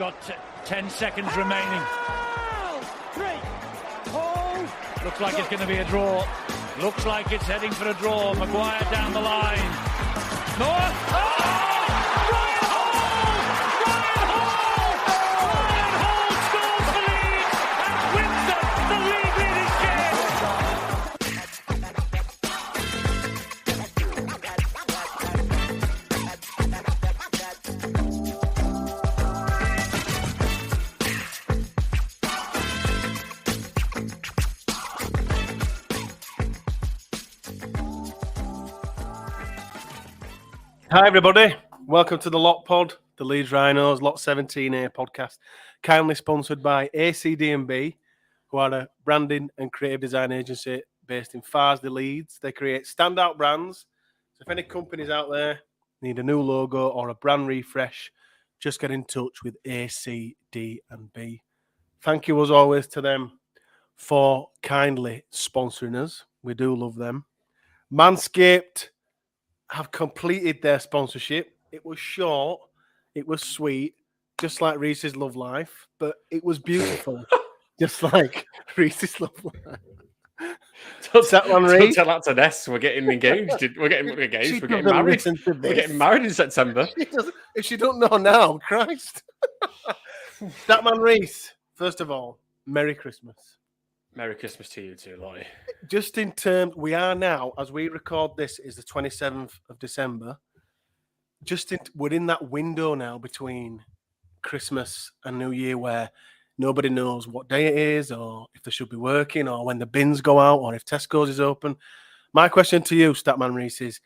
got 10 seconds remaining. Looks like it's going to be a draw. Looks like it's heading for a draw. Maguire down the line. Noah. Oh! Ryan Hall scores for Leeds and wins the league leading game. Hi everybody, welcome to the Lot Pod, the Leeds Rhinos Lot 17A podcast, kindly sponsored by ACD&B, who are a branding and creative design agency based in Farsley, Leeds. They create standout brands, so if any companies out there need a new logo or a brand refresh, just get in touch with ACD&B. Thank you as always to them for kindly sponsoring us. We do love them. Manscaped have completed their sponsorship. It was short, it was sweet, just like Reese's Love Life, but it was beautiful, just like Reese's Love Life. Don't tell that to Ness. We're getting engaged. We're getting married. We're getting married in September. If she don't know now, Christ. Statman Reese, first of all, Merry Christmas. Merry Christmas to you too, Lottie. Just in terms, we are now, as we record this, is the 27th of December. We're in that window now between Christmas and New Year where nobody knows what day it is or if they should be working or when the bins go out or if Tesco's is open. My question to you, Statman Reese, is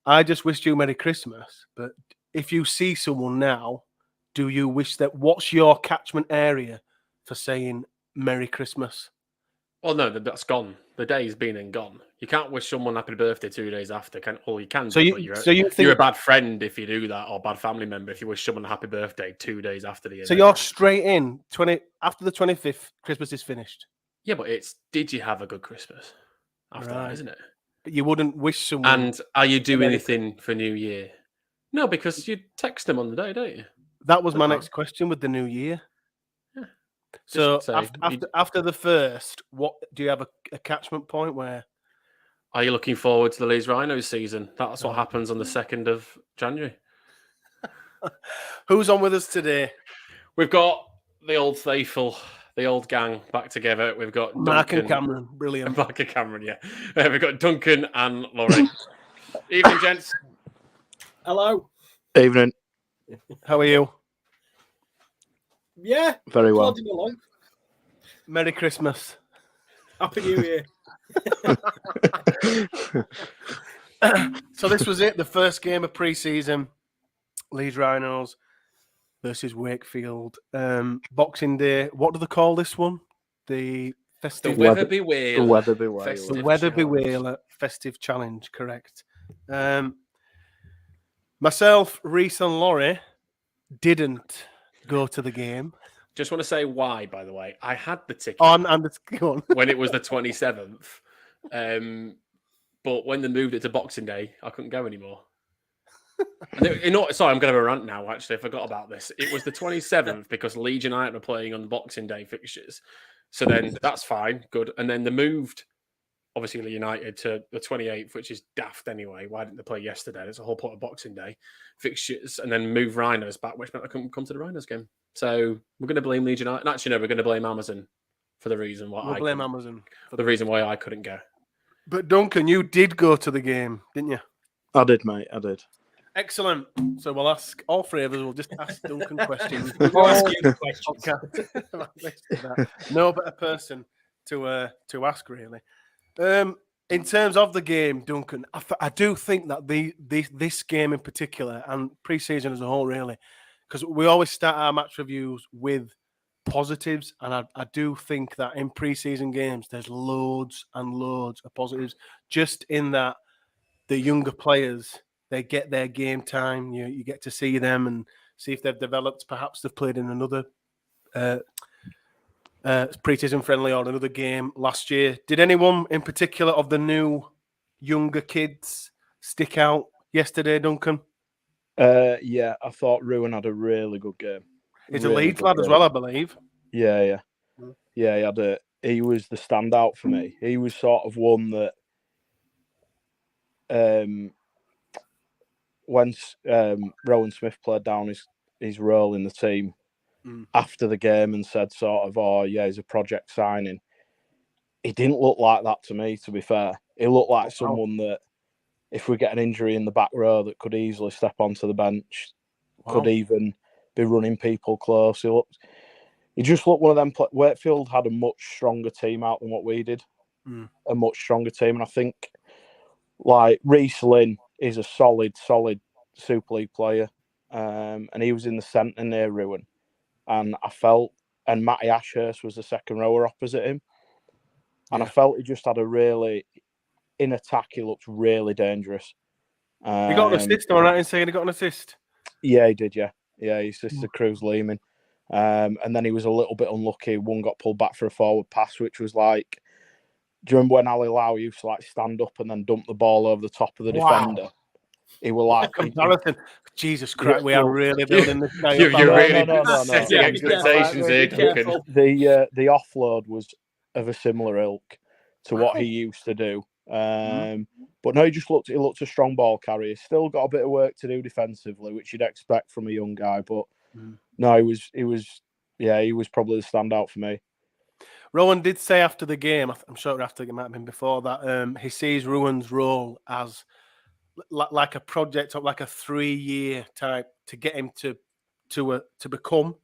I just wished you Merry Christmas, but if you see someone now, do you wish that, what's your catchment area for saying Merry Christmas? Well, no, that's gone. The day's been and gone. You can't wish someone happy birthday 2 days after. You can. So you're a bad friend if you do that, or bad family member if you wish someone a happy birthday 2 days after the event. So you're straight in after the 25th. Christmas is finished. Yeah, but did you have a good Christmas after that, isn't it? But you wouldn't wish someone. And are you doing anything for New Year? No, because you text them on the day, don't you? That was my next question with the New Year. So after the first, what do you have a catchment point where? Are you looking forward to the Leeds Rhinos season? That's what happens on the 2nd of January. Who's on with us today? We've got the old faithful, the old gang back together. We've got Duncan, Mark and Cameron, brilliant. Mark and Cameron, yeah. We've got Duncan and Laurie. Evening, gents. Hello. Evening. How are you? Yeah. Very well. Along. Merry Christmas. Happy New Year. So this was it, the first game of pre-season. Leeds Rhinos versus Wakefield. Boxing Day. What do they call this one? The festive. The Weather Be Whale. The Weather Be Whale. The Weather Be Whale festive challenge, correct. Myself, Reese and Laurie didn't go to the game. Just want to say why, by the way. I had the ticket on when it was the 27th. But when they moved it to Boxing Day, I couldn't go anymore. Sorry, I'm going to have a rant now, actually. I forgot about this. It was the 27th because Leeds United were playing on Boxing Day fixtures. So then that's fine, good. And then they moved, obviously, United to the 28th, which is daft anyway. Why didn't they play yesterday? There's a whole point of Boxing Day fixtures. And then move Rhinos back, which meant I couldn't come to the Rhinos game. So we're going to blame Leeds United. Actually, no, we're going to blame Amazon for the reason why the reason why I couldn't go. But Duncan, you did go to the game, didn't you? I did, mate. I did. Excellent. So we'll ask all three of us. We'll just ask Duncan questions. We'll ask you the questions. No better person to ask, really. In terms of the game, Duncan, I do think that this game in particular and pre-season as a whole, really, because we always start our match reviews with positives, and I do think that in pre-season games there's loads and loads of positives. Just in that the younger players, they get their game time. You get to see them and see if they've developed. Perhaps they've played in another pre-season friendly or another game last year. Did anyone in particular of the new younger kids stick out yesterday, Duncan? Yeah, I thought Ruin had a really good game. He's a really Leeds good lad as game. well, I believe. Yeah. Mm. Yeah, he was the standout for me. He was sort of one that when Rowan Smith played down his role in the team after the game and said sort of, oh yeah, he's a project signing. He didn't look like that to me, to be fair. He looked like someone that if we get an injury in the back row that could easily step onto the bench, could even be running people close. He just looked one of them. Wakefield had a much stronger team out than what we did. A much stronger team. And I think like Reece Lynn is a solid Super League player. And he was in the centre near Ruin. And and Matty Ashurst was the second rower opposite him. And I felt he just had in attack, he looked really dangerous. He got an assist, am I right in saying he got an assist? Yeah, he did, yeah. Yeah, he assisted Cruz Lehman. And then he was a little bit unlucky. One got pulled back for a forward pass, which was like, do you remember when Ali Lau used to like stand up and then dump the ball over the top of the defender? He was like comparison. Jesus Christ, we are really building this guy You're up. really No. setting expectations here, Duncan. The offload was of a similar ilk to what he used to do. But no, he looked a strong ball carrier. Still got a bit of work to do defensively, which you'd expect from a young guy. But no, he was probably the standout for me. Rowan did say after the game, I'm sure after it might have been before that, he sees Rowan's role as like a project or like a 3-year type to get him to become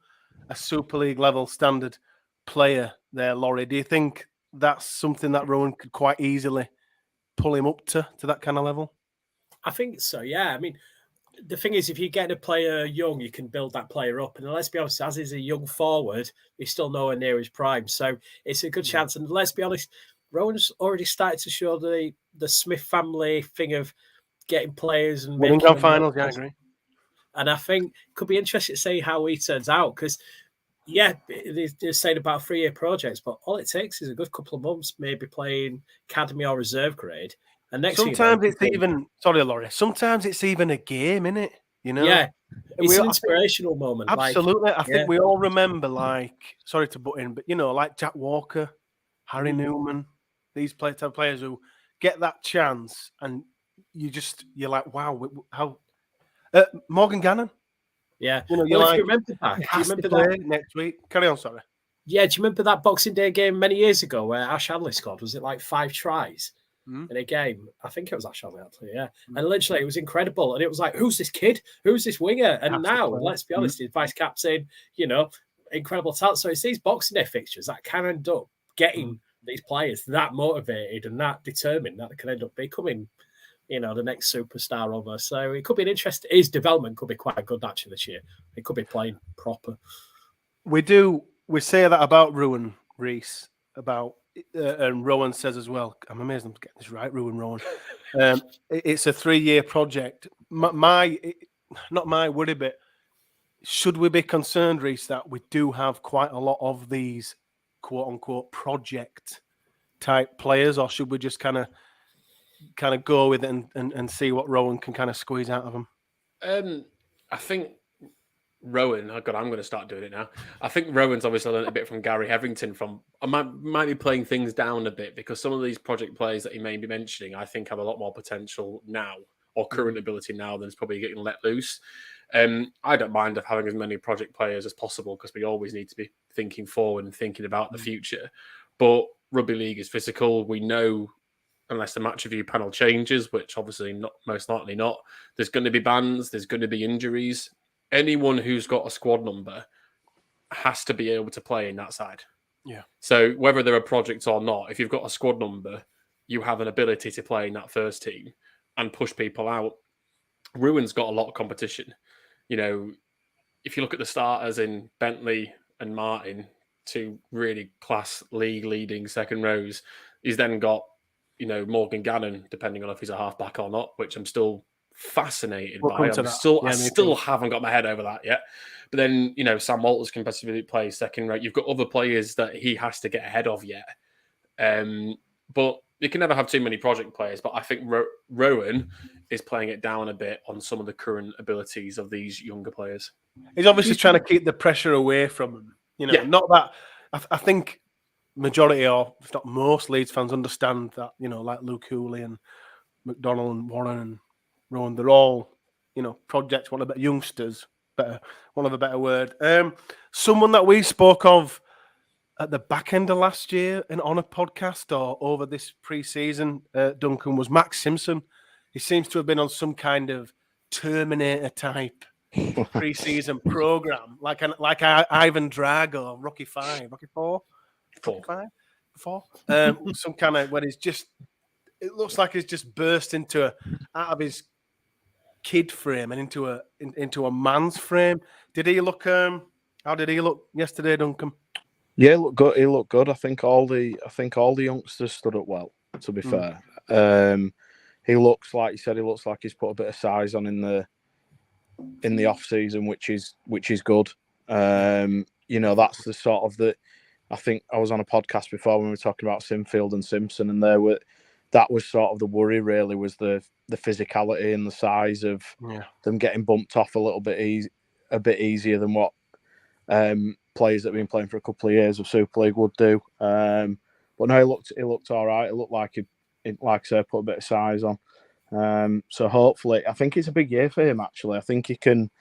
a Super League level standard player there, Laurie. Do you think that's something that Rowan could quite easily pull him up to that kind of level? I think so, yeah. I mean, the thing is, if you get a player young, you can build that player up. And let's be honest, as he's a young forward, he's still nowhere near his prime. So it's a good chance. And let's be honest, Rowan's already started to show the Smith family thing of getting players and winning grand finals. Yeah, I agree. And I think it could be interesting to see how he turns out because, yeah, they're saying about 3-year projects, but all it takes is a good couple of months, maybe playing academy or reserve grade. And next sometimes it's even Laurie. Sometimes it's even a game, isn't it? You know, yeah, it's an inspirational moment. Absolutely, I think we all remember. Sorry to butt in, but like Jack Walker, Harry Newman, these players who get that chance, and you're like, wow, how Morgan Gannon. Yeah, you're well, like, if you remember that, do you remember that next week? Carry on, sorry. Yeah, do you remember that Boxing Day game many years ago where Ash Hanley scored? Was it like 5 tries in a game? I think it was Ash Hanley, actually, yeah. And literally, it was incredible. And it was like, who's this kid? Who's this winger? And now, let's be honest, he's vice captain, incredible talent. So it's these Boxing Day fixtures that can end up getting these players that motivated and that determined that they can end up becoming, the next superstar almost. So it could be an interesting. His development could be quite good actually this year. He could be playing proper. We say that about Rowan Reese, and Rowan says as well. I'm amazed I'm getting this right, Rowan. It's a 3-year project. Not my worry bit. Should we be concerned, Reese, that we do have quite a lot of these quote unquote project type players, or should we just kind of go with it and see what Rowan can kind of squeeze out of them? I think Rowan, I'm going to start doing it now. I think Rowan's obviously learned a bit from Gary Hetherington. I might be playing things down a bit because some of these project players that he may be mentioning, I think have a lot more potential now or current ability now than is probably getting let loose. I don't mind of having as many project players as possible because we always need to be thinking forward and thinking about the future. But rugby league is physical. We know unless the match review panel changes, which obviously most likely not, there's going to be bans, there's going to be injuries. Anyone who's got a squad number has to be able to play in that side. Yeah. So whether they're a project or not, if you've got a squad number, you have an ability to play in that first team and push people out. Ruin's got a lot of competition. If you look at the starters in Bentley and Martin, 2 really class league leading second rows, he's then got Morgan Gannon, depending on if he's a halfback or not, which I'm still fascinated by. I still haven't got my head over that yet. But then, Sam Walters can possibly play second row. You've got other players that he has to get ahead of yet. But you can never have too many project players, but I think Rowan is playing it down a bit on some of the current abilities of these younger players. He's obviously trying to keep the pressure away from them. Not that I think majority or if not most Leeds fans understand that, like Luke Cooley and McDonnell and Warren and Rowan, they're all, projects, youngsters, one of a better word. Someone that we spoke of at the back end of last year and on a podcast or over this pre-season, Duncan, was Max Simpson. He seems to have been on some kind of Terminator type pre-season program, like Ivan Drago, Rocky 5, Rocky 4, Rocky 5, 4. Some kind of when he's just. It looks like he's just burst out of his kid frame and into a man's frame. Did he look? How did he look yesterday, Duncan? Yeah, he looked good. He looked good. I think all the youngsters stood up well. To be fair, he looks like you said. He looks like he's put a bit of size on in the off season, which is good. That's the sort of the. I think I was on a podcast before when we were talking about Sinfield and Simpson, and that was sort of the worry. Really, was the physicality and the size of them getting bumped off a bit easier than what players that have been playing for a couple of years of Super League would do. But no, it looked all right. It looked like he like I said, put a bit of size on. So hopefully, I think it's a big year for him. Actually, I think he can.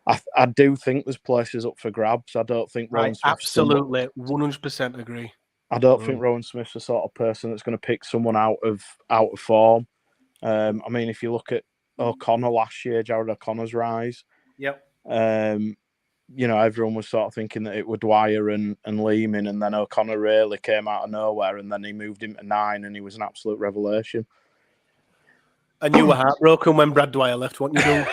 I do think there's places up for grabs. I don't think Rowan Smith's absolutely 100% agree. I don't think Rowan Smith's the sort of person that's going to pick someone out of form. I mean, if you look at O'Connor last year, Jared O'Connor's rise. Yep. Everyone was sort of thinking that it were Dwyer and Lehman, and then O'Connor really came out of nowhere, and then he moved him to 9, and he was an absolute revelation. And you were heartbroken when Brad Dwyer left, weren't you, Doug?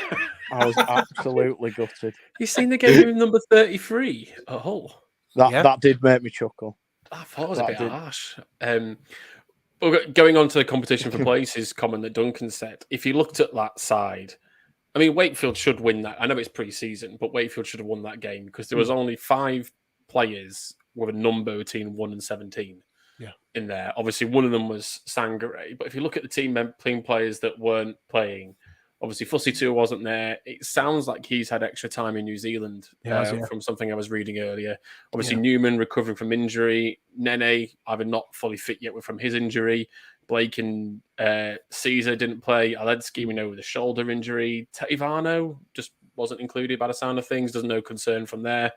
I was absolutely gutted. You seen the game number 33 at Hull? That did make me chuckle. I thought it was a bit harsh. Going on to the competition for places, comment that Duncan said, if you looked at that side, I mean, Wakefield should win that. I know it's pre-season, but Wakefield should have won that game because there was only 5 players with a number between 1 and 17 in there. Obviously, one of them was Sangare. But if you look at the team players that weren't playing, obviously Fussy 2 wasn't there. It sounds like he's had extra time in New Zealand from something I was reading earlier. Obviously, Newman recovering from injury. Nene, either not fully fit yet from his injury. Blake and Caesar didn't play. Aledski, we know, with a shoulder injury. Ivano just wasn't included by the sound of things. There's no concern from there.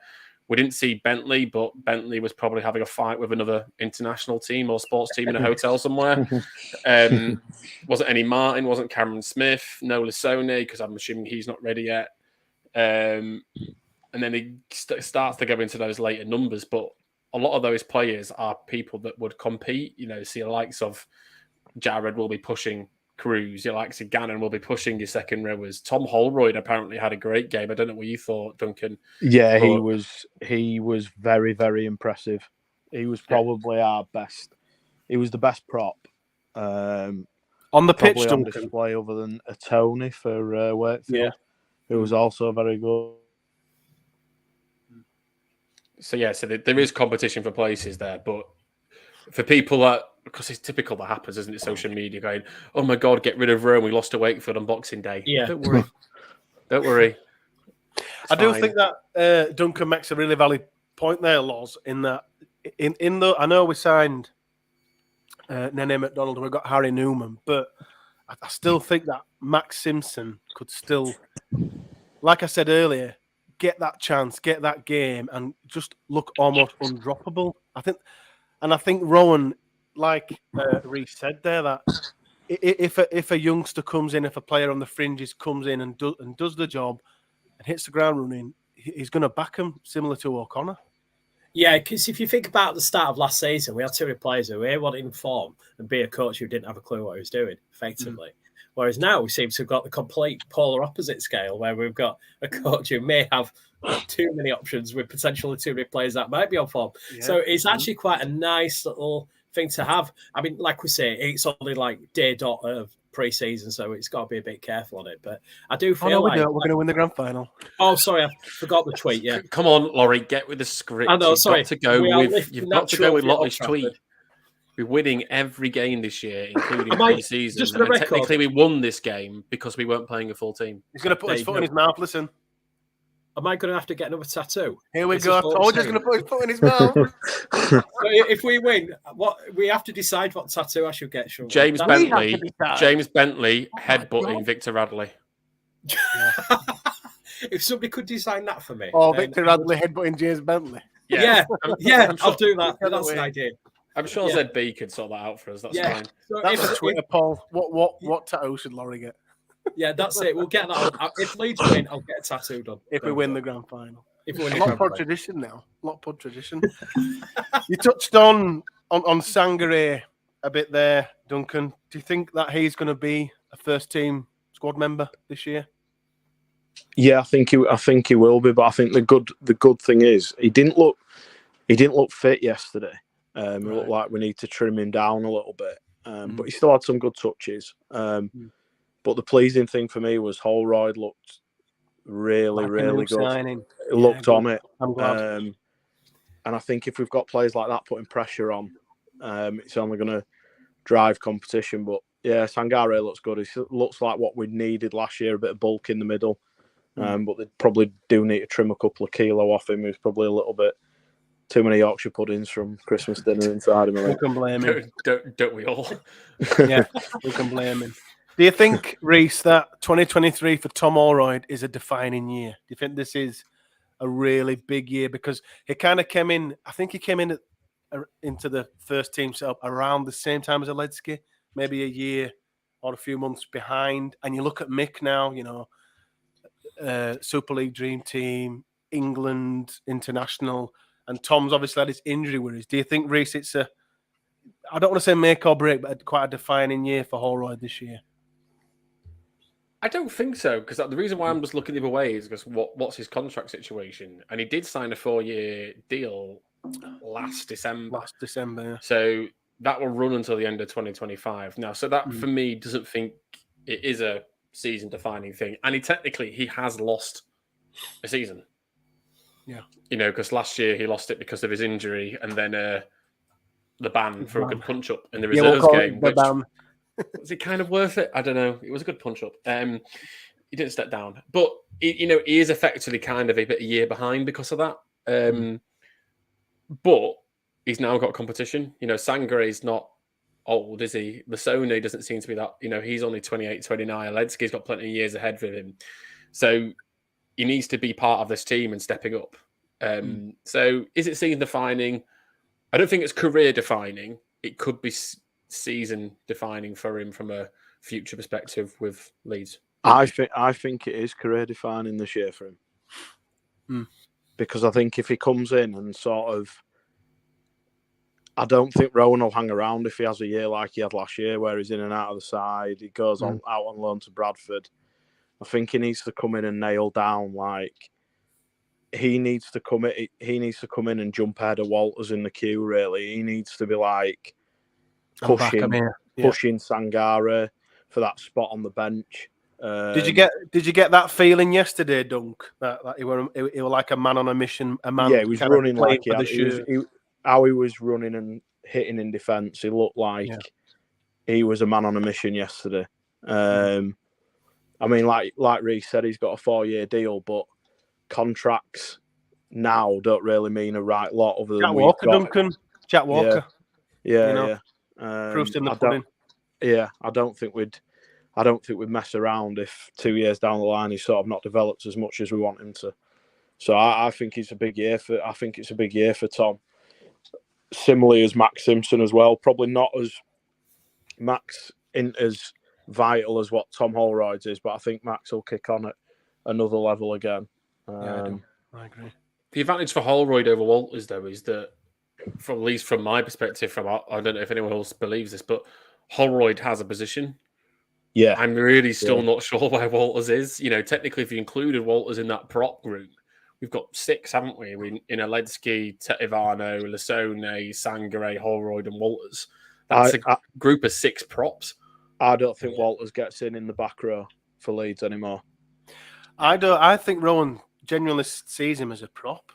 We didn't see Bentley, but Bentley was probably having a fight with another international team or sports team in a hotel somewhere. Wasn't any Martin, wasn't Cameron Smith, no Lissone, because I'm assuming he's not ready yet. And then he starts to go into those later numbers, but a lot of those players are people that would compete. See the likes of Jared will be pushing Cruz. Your likes of Gannon will be pushing your second rowers. Tom Holroyd apparently had a great game. I don't know what you thought, Duncan. Yeah, he was very, very impressive. He was probably our best. He was the best prop on the pitch, on display, other than a Tony for Wakefield, who was also very good. So there is competition for places there, but for people that, because it's typical that happens, isn't it? Social media going, oh my God, get rid of Rome. We lost to Wakefield on Boxing Day. Yeah. Don't worry. Don't worry. I do think that Duncan makes a really valid point there, Loz, in that I know we signed Nene McDonald and we got Harry Newman, but I still think that Max Simpson could still, like I said earlier, get that chance, get that game, and just look almost undroppable. I think Rowan, like Reece said there, that if a youngster comes in, if a player on the fringes comes in and does the job and hits the ground running, he's going to back him, similar to O'Connor. Yeah, because if you think about the start of last season, we had 2 players who were wanting form and be a coach who didn't have a clue what he was doing, effectively. Whereas now we seem to have got the complete polar opposite scale, where we've got a coach who may have too many options with potentially too many players that might be on form. Yeah. So it's actually quite a nice little thing to have. I mean, like we say, it's only like day dot of pre-season, so it's got to be a bit careful on it. But I do feel we're going to win the grand final. Oh, sorry, I forgot the tweet. Yeah, come on, Laurie, get with the script. I know. Sorry, you've got to go with Lottie's tweet. We're winning every game this year, including I- pre-season. just for the And record- technically, we won this game because we weren't playing a full team. He's going to put his Dave, foot in his mouth. Listen. Am I going to have to get another tattoo? Here we This go. is what I'm Told you he's saying. going to put his foot in his mouth. So if we win, what we have to decide what tattoo I should get. Shouldn't we? James That- Bentley, decide. James Bentley my headbutting God. Victor Radley. If somebody could design that for me. Or then- Victor Radley headbutting James Bentley. Yeah, I'm I'll sure- do that. Whichever That's an way. idea. I'm sure Yeah. ZB could sort that out for us. That's Yeah. fine. So That's if- a Twitter poll. What tattoo should Laurie get Yeah, that's it. We'll get that. If Leeds win, I'll get a tattoo done. if we win the grand final? If we win A the lot grand pod final. tradition now. A lot pod tradition. You touched on Sangare a bit there, Duncan. Do you think that he's going to be a first team squad member this year? Yeah, I think he will be. But I think the good thing is he didn't look fit yesterday. It looked like we need to trim him down a little bit. But he still had some good touches. But the pleasing thing for me was Holroyd looked really good. Signing. He looked on it. I'm glad. And I think if we've got players like that putting pressure on, it's only going to drive competition. But yeah, Sangare looks good. He looks like what we needed last year, a bit of bulk in the middle. But they probably do need to trim a couple of kilo off him. He's probably a little bit too many Yorkshire puddings from Christmas dinner inside him. I Who think. can blame him? Don't we all? Yeah, who can blame him? Do you think, Reese, that 2023 for Tom Holroyd is a defining year? Do you think this is a really big year? Because he kind of came in, I think he came in into the first team setup around the same time as Aledski, maybe a year or a few months behind. And you look at Mick now, you know, Super League Dream Team, England International, and Tom's obviously had his injury worries. Do you think, Reese, it's I don't want to say make or break, but quite a defining year for Holroyd this year? I don't think so, because the reason why I'm just looking the other way is because what's his contract situation? And he did sign a 4-year deal last December. Yeah. So that will run until the end of 2025. Now, so that for me doesn't think it is a season-defining thing. And he has lost a season. Yeah. You know, because last year he lost it because of his injury and then the ban for a good punch-up in the reserves game. Was it kind of worth it? I don't know. It was a good punch-up. He didn't step down. But, he is effectively kind of a year behind because of that. But he's now got competition. You know, Sangare's not old, is he? Lasone doesn't seem to be that. You know, he's only 28, 29. Aledski's got plenty of years ahead with him. So he needs to be part of this team and stepping up. So is it season-defining? I don't think it's career-defining. It could be season-defining for him from a future perspective with Leeds. I think it is career-defining this year for him. Because I think if he comes in and sort of, I don't think Rowan will hang around if he has a year like he had last year, where he's in and out of the side. He goes out on loan to Bradford. I think he needs to come in and nail down. Like he needs to come in and jump ahead of Walters in the queue. Really, he needs to be like pushing Sangare for that spot on the bench. Did you get that feeling yesterday, Dunk? That he were like a man on a mission. A man. Yeah, he was running like how he was running and hitting in defence. He looked like he was a man on a mission yesterday. I mean, like Reece said, he's got a 4-year deal, but contracts now don't really mean a right lot other than Jack Walker, Duncan. Jack Walker. Yeah. Proofs in the pudding. I don't think we'd mess around if 2 years down the line he's sort of not developed as much as we want him to. So I think it's a big year for Tom. Similarly as Max Simpson as well. Probably not as Max as vital as what Tom Holroyd is, but I think Max will kick on at another level again. I do. I agree. The advantage for Holroyd over Walters, though, is that, at least from my perspective, I don't know if anyone else believes this, but Holroyd has a position. Yeah. I'm really still not sure where Walters is. You know, technically, if you included Walters in that prop group, we've got 6, haven't we? In Aledski, Tetivano, Lasone, Sangare, Holroyd, and Walters. That's a group of 6 props. I don't think Walters gets in the back row for Leeds anymore. I think Rowan genuinely sees him as a prop.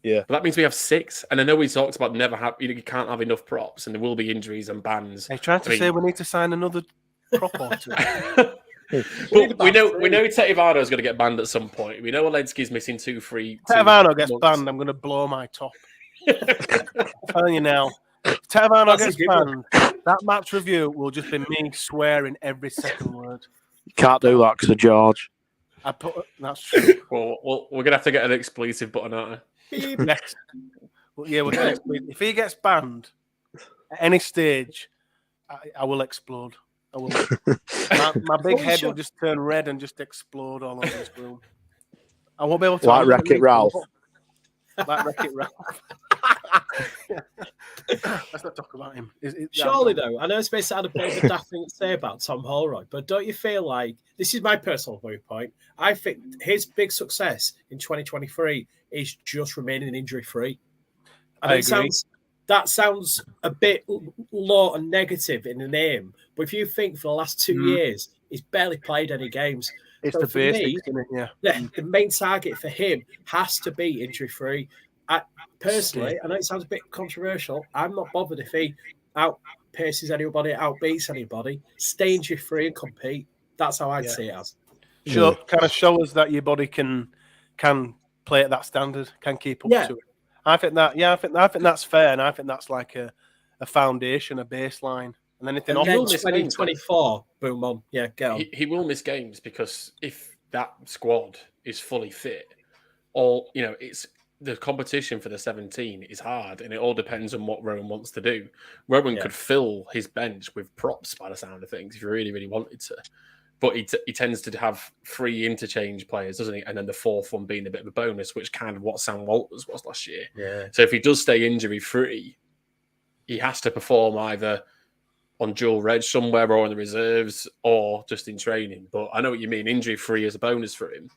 Yeah. But that means we have 6. And I know we talked about you can't have enough props and there will be injuries and bans. Are you trying to say we need to sign another prop or two? But we know Tetivano is going to get banned at some point. We know Olenski's missing 2-3. Tetivano gets banned, I'm going to blow my top. I'm telling you now. If Tetivano gets banned, that match review will just be me swearing every second word. You can't do that because of George. That's true. Well, we're going to have to get an expletive button, aren't we? Yes. Well, yeah, we're going to. If he gets banned at any stage, I will explode. I will. My big head will just turn red and just explode all over this room. I won't be able to. Like Wreck-It Ralph. Like Wreck-It Ralph. Let's not talk about him. Surely, though, I know it's based on a bit of a daft thing to say about Tom Holroyd, but don't you feel like this is my personal viewpoint? I think his big success in 2023 is just remaining injury free. I agree. That sounds a bit low and negative in the name, but if you think for the last 2 years, he's barely played any games. It's so the basics, isn't it? Yeah. The main target for him has to be injury free. Personally, I know it sounds a bit controversial. I'm not bothered if he outpaces anybody, outbeats anybody. Stay injury free and compete. That's how I'd see it as. Sure, kind of show us that your body can play at that standard, can keep up to it. I think that's fair, and I think that's like a foundation, a baseline, and anything. And then 2024, boom on, get on. He will miss games because if that squad is fully fit, it's. The competition for the 17 is hard, and it all depends on what Rowan wants to do. Rowan could fill his bench with props by the sound of things if he really, really wanted to. But he tends to have 3 interchange players, doesn't he? And then the 4th one being a bit of a bonus, which kind of what Sam Walters was last year. Yeah. So if he does stay injury-free, he has to perform either on dual reg somewhere or in the reserves or just in training. But I know what you mean. Injury-free is a bonus for him.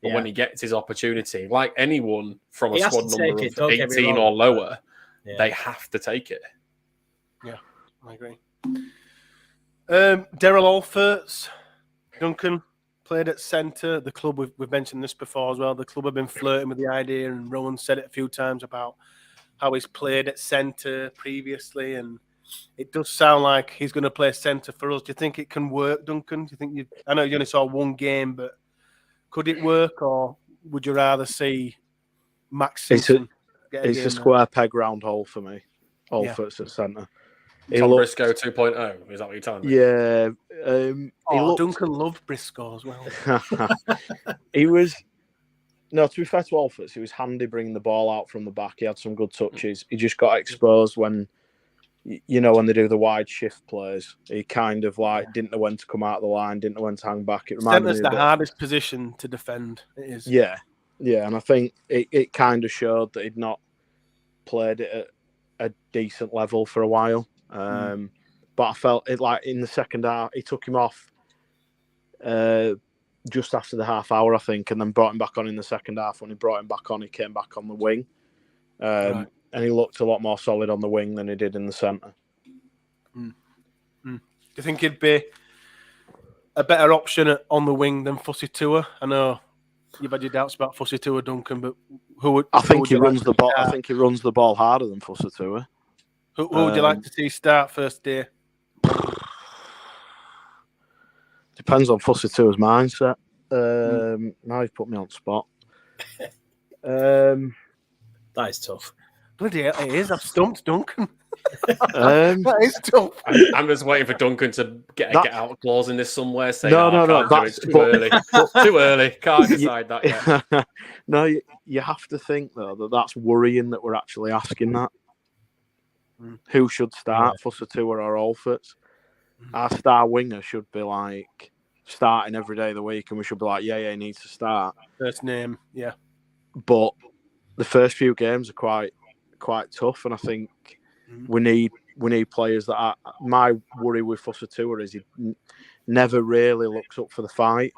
But when he gets his opportunity, like anyone from a squad number of 18 or lower, they have to take it. Yeah, I agree. Daryl Alfertz, Duncan, played at centre. The club, we've mentioned this before as well, the club have been flirting with the idea, and Rowan said it a few times about how he's played at centre previously, and it does sound like he's going to play centre for us. Do you think it can work, Duncan? Do you think I know you only saw one game, but could it work, or would you rather see Max Simpson? It's a square peg round hole for me. Alfert's at centre. Tom Briscoe 2.0, is that what you're telling me? Yeah. Duncan loved Briscoe as well. He was... No, to be fair to Alfertz, he was handy bringing the ball out from the back. He had some good touches. He just got exposed when when they do the wide shift plays. He kind of didn't know when to come out of the line, didn't know when to hang back. It reminded me the hardest position to defend. It is. Yeah, and I think it kind of showed that he'd not played it at a decent level for a while. But I felt it in the second half, he took him off just after the half hour, I think, and then brought him back on in the second half. When he brought him back on, he came back on the wing. Right. And he looked a lot more solid on the wing than he did in the centre. Do you think he'd be a better option on the wing than Fussy Tua? I know you've had your doubts about Fussy Tua, Duncan, but I think he runs the ball. I think he runs the ball harder than Fussy Tua. Who would you like to see start first day? Depends on Fussy Tua's mindset. Now you've put me on the spot. That is tough. Bloody hell, it is. I've stumped Duncan. That is tough. I'm just waiting for Duncan to get a get out clause in this somewhere. Saying, no. That's too early. Too early. Can't decide that yet. No, you have to think though that's worrying that we're actually asking that. Who should start, Fussy Tua or Alfertz? Our star winger should be starting every day of the week, and we should be like, he needs to start. First name, yeah. But the first few games are quite tough, and I think we need players that are. My worry with Fussy Tua is he never really looks up for the fight,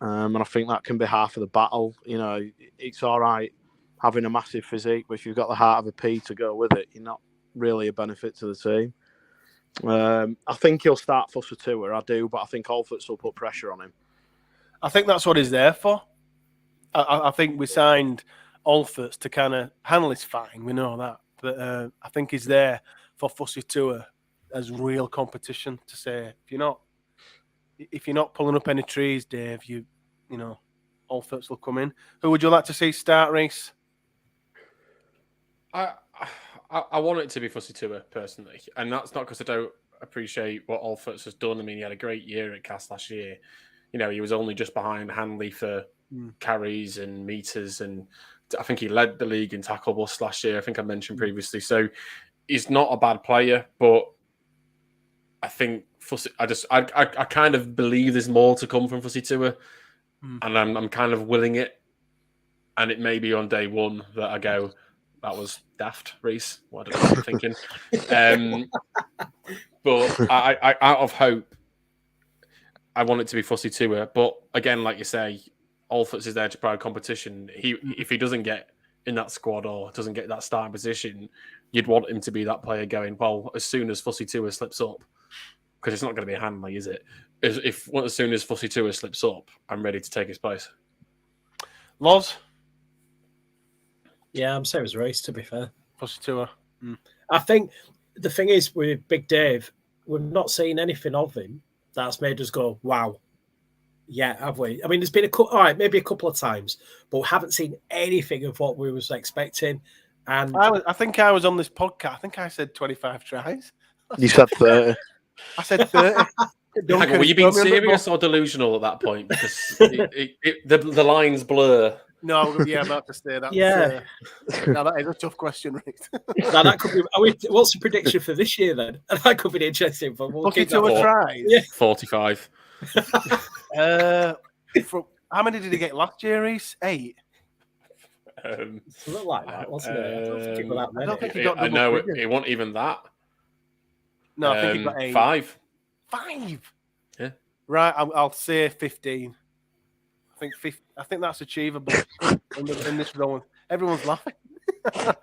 and I think that can be half of the battle. It's all right having a massive physique, but if you've got the heart of a pea to go with it, you're not really a benefit to the team. I think he'll start Fussy Tua, I do, but I think Alfertz will put pressure on him. I think that's what he's there for. I think we signed Alfords to kind of Hanley's fine. We know that, but I think he's there for Fussy Tour as real competition to say if you're not pulling up any trees, Dave, you know, Alfords will come in. Who would you like to see start, Reese? I want it to be Fussy Tour personally, and that's not because I don't appreciate what Alfords has done. I mean, he had a great year at Cast last year. You know, he was only just behind Hanley for carries and meters, and I think he led the league in tackle bust last year. I think I mentioned previously. So he's not a bad player, but I think Fussy. I kind of believe there's more to come from Fussy Tour, and I'm kind of willing it. And it may be on day one that I go, that was daft, Reese. What am I thinking? But I out of hope, I want it to be Fussy Tour. But again, like you say, Alfords is there to provide competition. If he doesn't get in that squad or doesn't get that starting position, you'd want him to be that player going, well, as soon as Fussy Tour slips up, because it's not going to be a Hanley, is it? As soon as Fussy Tour slips up, I'm ready to take his place. Loz? Yeah, I'm same as Race, to be fair. Fussy Tour. I think the thing is with Big Dave, we've not seen anything of him that's made us go, wow. Yeah, have we? I mean, there's been maybe a couple of times, but we haven't seen anything of what we was expecting. And I think I was on this podcast. I think I said 25 tries. You said 30. I said 30. Were you being serious or delusional at that point? Because the lines blur. No, I'm about to say that. Yeah. Now that is a tough question, right? Now that could be. What's the prediction for this year then? That could be interesting. But we'll keep that. Tries. Yeah. 45. How many did he get last year, Reese? 8. It's a little like that, wasn't it? I don't think it was that many. I don't think he got double no, figures. it wasn't even that. No, I think he got 8. 5. 5? Yeah. Right, I'll say 15. I think that's achievable in this role. Everyone's laughing. He's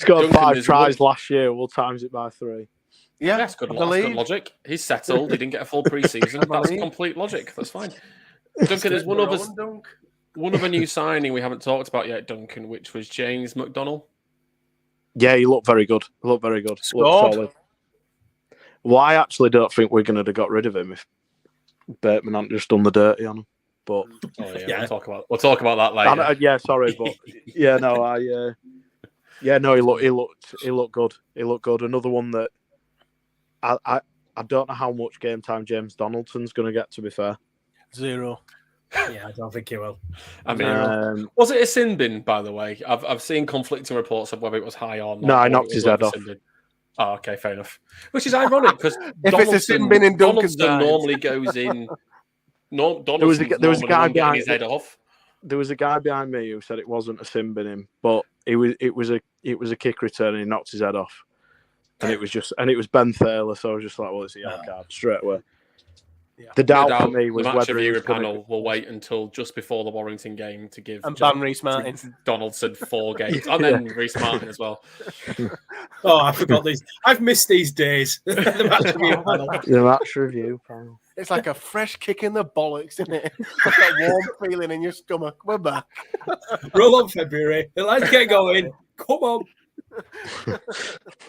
got Duncan 5 is tries last year. We'll times it by 3. Yeah, That's good logic. He's settled. He didn't get a full pre-season. That's complete logic. That's fine. Duncan, there's one other new signing we haven't talked about yet, Duncan, which was James McDonnell. Yeah, he looked very good. Looked solid. Well, I actually don't think we're going to have got rid of him if Bateman hadn't just done the dirty on him. But we'll talk about that later. Yeah, sorry, but he looked good. He looked good. Another one that I don't know how much game time James Donaldson's going to get. To be fair, 0. Yeah, I don't think he will. I mean, was it a sin bin? By the way, I've seen conflicting reports of whether it was high or not. No, I knocked his head off. Oh, okay, fair enough. Which is ironic because it's a sin bin in Duncan's Donaldson normally goes in. There was a guy behind his head off. There was a guy behind me who said it wasn't a sin bin him, but it was a kick return and he knocked his head off, and it was Ben Thaler. So I was just like, well, it's a yellow card straight away. Yeah. The doubt for me was the match whether review panel will wait until just before the Warrington game to give ban Reece Martin, Donaldson 4 games, and then Reece Martin as well. Oh, I forgot these. I've missed these days. The match review panel. It's like a fresh kick in the bollocks, isn't it? Like that warm feeling in your stomach. We're back. Roll on, February. Let's get going. Come on.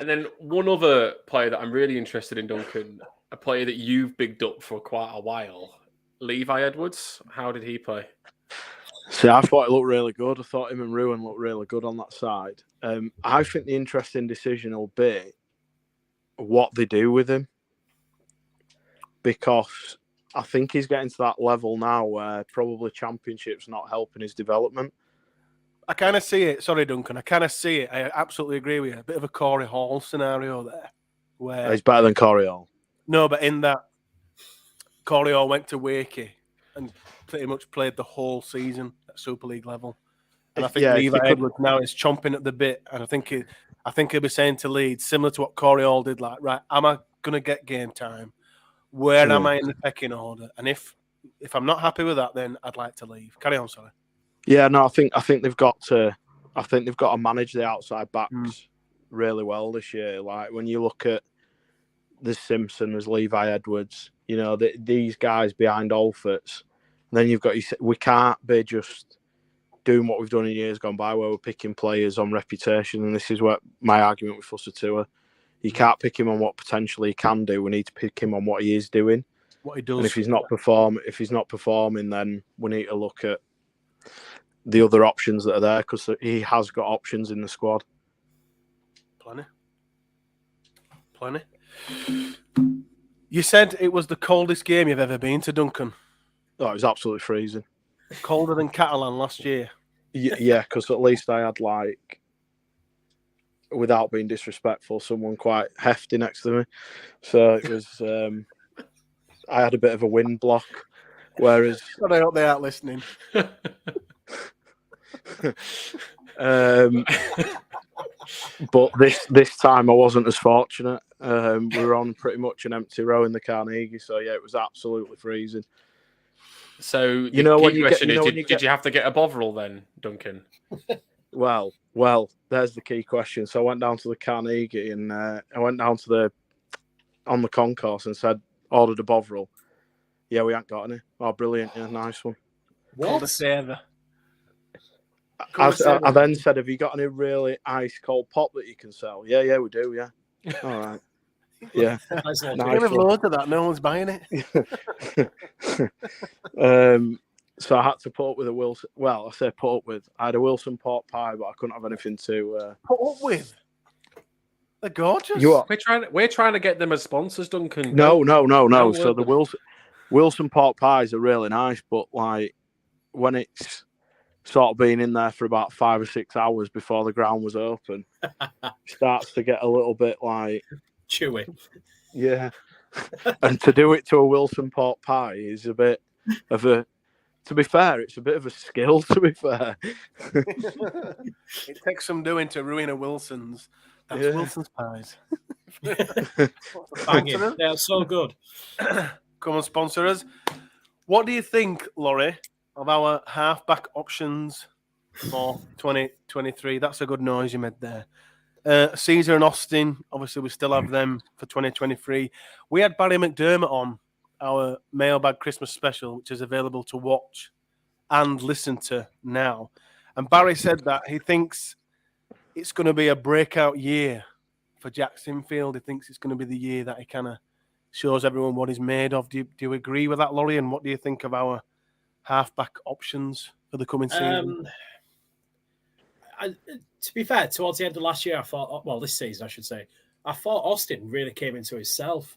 And then one other player that I'm really interested in, Duncan, a player that you've bigged up for quite a while, Levi Edwards. How did he play? See, I thought he looked really good. I thought him and Ruin looked really good on that side. I think the interesting decision will be what they do with him, because I think he's getting to that level now where probably Championship's not helping his development. I kind of see it. Sorry, Duncan. I kind of see it. I absolutely agree with you. A bit of a Corey Hall scenario there. Where he's better than Corey Hall. No, but in that, Corey Hall went to Wakey and pretty much played the whole season at Super League level. And I think Levi Edwards now is chomping at the bit. And I think he'll be saying to Leeds, similar to what Corey Hall did, like, right, am I going to get game time? Where am I in the pecking order? And if I'm not happy with that, then I'd like to leave. Carry on, sorry. Yeah, no, I think they've got to manage the outside backs really well this year. Like when you look at the Simpson, there's Levi Edwards, these guys behind Alfords, And then you've got we can't be just doing what we've done in years gone by, where we're picking players on reputation. And this is what my argument with Fussatua. You can't pick him on what potentially he can do. We need to pick him on what he is doing, what he does. And if he's not performing, then we need to look at the other options that are there, because he has got options in the squad. Plenty. You said it was the coldest game you've ever been to, Duncan. Oh, it was absolutely freezing. Colder than Catalan last year. Yeah, because at least I had, like, without being disrespectful, someone quite hefty next to me. So it was, I had a bit of a wind block. Whereas, God, I hope they aren't listening. But this time I wasn't as fortunate. We were on pretty much an empty row in the Carnegie, so yeah, it was absolutely freezing. So you know, did you have to get a Bovril then, Duncan? Well, there's the key question. So I went down to the Carnegie and I went down to on the concourse and said, ordered a Bovril. Yeah, we ain't got any. Oh, brilliant! Yeah, nice one. Coldest ever. I then said, have you got any really ice cold pop that you can sell? Yeah, we do. Yeah. All right. Yeah. Nice one. Have loads of that. No one's buying it. So I had to put up with a Wilson. Well, I say put up with. I had a Wilson pork pie, but I couldn't have anything to put up with. They're gorgeous. We're trying to get them as sponsors, Duncan. No. So the Wilson pork pies are really nice, but like when it's sort of been in there for about 5 or 6 hours before the ground was open, starts to get a little bit like chewy. Yeah. And to do it to a Wilson pork pie is a bit of a, to be fair, it's a bit of a skill, to be fair. It takes some doing to ruin a Wilson's. That's Wilson's pies. Banging. They're so good. Come on, sponsor us. What do you think, Laurie, of our halfback options for 2023? That's a good noise you made there. Caesar and Austin, obviously we still have them for 2023. We had Barry McDermott on our Mailbag Christmas special, which is available to watch and listen to now. And Barry said that he thinks it's going to be a breakout year for Jack Sinfield. He thinks it's going to be the year that he kind of shows everyone what he's made of. Do you agree with that, Laurie? And what do you think of our halfback options for the coming season? To be fair, towards the end of last year, I thought, well, this season, I should say, I thought Austin really came into himself.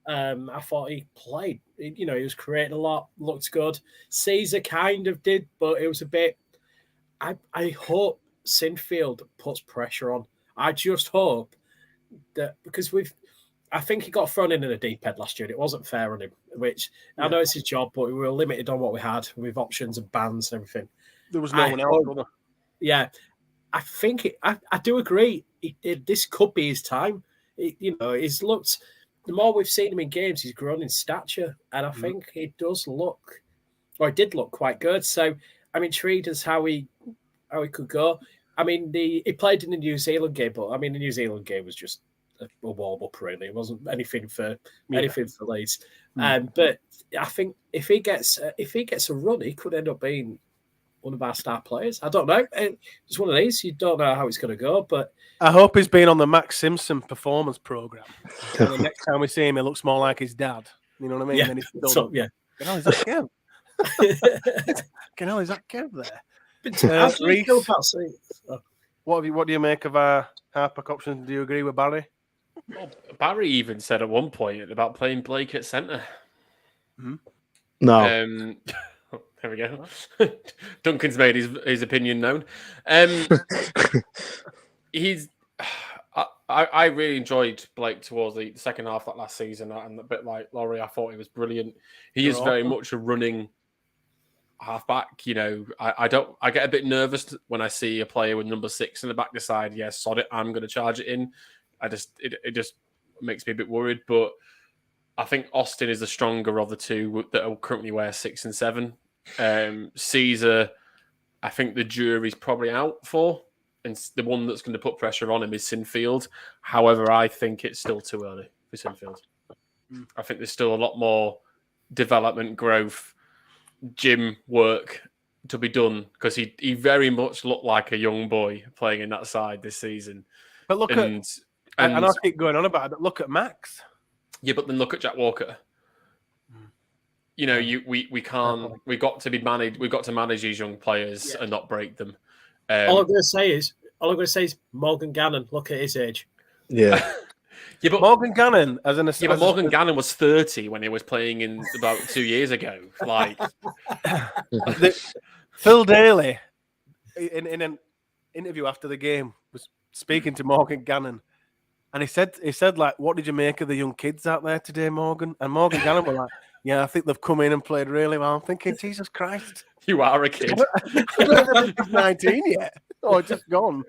I thought he played, he was creating a lot, looked good. Caesar kind of did, but it was a bit, I hope Sinfield puts pressure on. I just hope that, because I think he got thrown in a deep end last year and it wasn't fair on him, which I know it's his job, but we were limited on what we had with options and bans and everything. There was no one else, was there? Yeah, I think I do agree. This could be his time. He's looked. The more we've seen him in games, he's grown in stature, and I think he does look, or he did look quite good. So I'm intrigued as how he could go. I mean, he played in the New Zealand game, but I mean, the New Zealand game was just a warm up. Really, it wasn't anything for Leeds. But I think if he gets a run, he could end up being one of our star players. I don't know. It's one of these. You don't know how it's going to go, but I hope he's been on the Max Simpson performance program. And the next time we see him, he looks more like his dad. You know what I mean? Yeah. And he's Is that Kev? Is that Kev there? What do you make of our halfback options? Do you agree with Barry? Well, Barry even said at one point about playing Blake at centre. No. There we go. Duncan's made his opinion known. I really enjoyed Blake towards the second half of that last season, and a bit like Laurie, I thought he was brilliant. He is very much a running halfback. I get a bit nervous when I see a player with number 6 in the back decide, yeah, sod it, I'm going to charge it in. It just makes me a bit worried, but I think Austin is the stronger of the two that currently wear 6 and 7. Caesar, I think the jury's probably out for, and the one that's going to put pressure on him is Sinfield. However, I think it's still too early for Sinfield. I think there's still a lot more development, growth, gym work to be done because he very much looked like a young boy playing in that side this season. But look and I'll keep going on about it, but look at Max. Yeah, but then look at Jack Walker. You know, we can't. We've got to manage these young players and not break them. All I'm going to say is Morgan Gannon. Look at his age. Yeah. Yeah, but Morgan Gannon Morgan Gannon was 30 when he was playing in about 2 years ago. Like Phil Daly, in an interview after the game, was speaking to Morgan Gannon, and he said like, "What did you make of the young kids out there today, Morgan?" And Morgan Gannon was like, "Yeah, I think they've come in and played really well." I'm thinking, Jesus Christ, you are a kid. He's 19 yet, or just gone.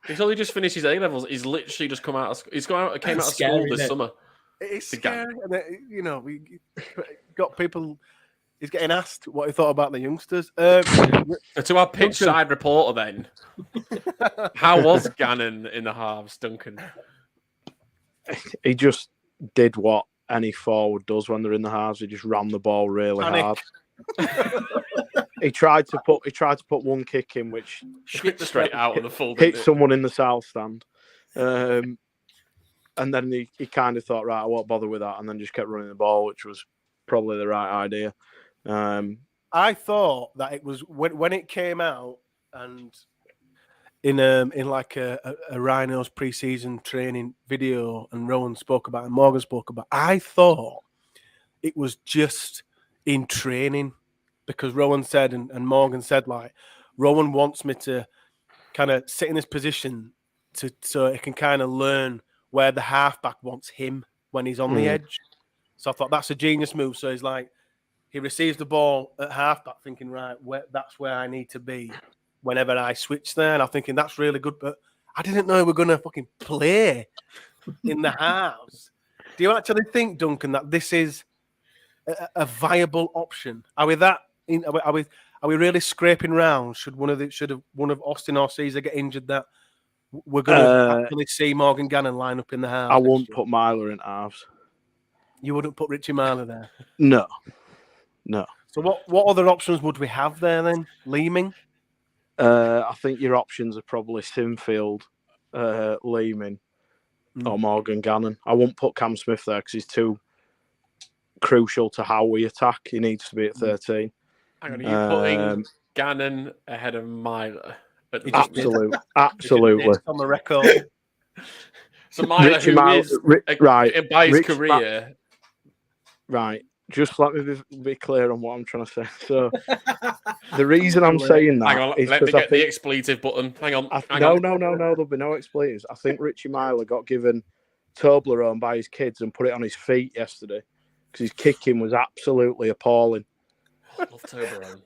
He's only just finished his A levels. He's literally just come out. Came out of school this summer. It's scary, and we got people. He's getting asked what he thought about the youngsters. To our pitch side reporter, then, how was Gannon in the halves, Duncan? He just did what any forward does when they're in the halves. He just ran the ball really hard. He tried to put one kick in, which hit straight out of the full. Hit someone in the south stand, and then he kind of thought, right, I won't bother with that, and then just kept running the ball, which was probably the right idea. I thought that it was when it came out, and in like a Rhinos pre-season training video, and Rowan spoke about it, and Morgan spoke about it, I thought it was just in training. Because Rowan said and Morgan said, like, Rowan wants me to kind of sit in this position so he can kind of learn where the halfback wants him when he's on the edge. So I thought that's a genius move. So he's like, he receives the ball at halfback thinking, right, that's where I need to be whenever I switch there. And I'm thinking that's really good. But I didn't know we were going to fucking play in the halves. Do you actually think, Duncan, that this is a viable option? Are we that? Are we really scraping round? Should one of Austin or Caesar get injured that we're going to actually see Morgan Gannon line up in the halves? I won't put Myler in halves. You wouldn't put Richie Myler there? No. So what other options would we have there then? Leeming? I think your options are probably Sinfield, Leeming, or Morgan Gannon. I won't put Cam Smith there because he's too crucial to how we attack. He needs to be at 13. Hang on, are you putting Gannon ahead of Myler? Absolutely. On the record. So Myler, by his career... Right. Just let me be clear on what I'm trying to say. So, the reason I'm saying that... Hang on, let me get the expletive button. Hang on. No, there'll be no expletives. I think Richie Myler got given Toblerone by his kids and put it on his feet yesterday because his kicking was absolutely appalling. I love Toblerone.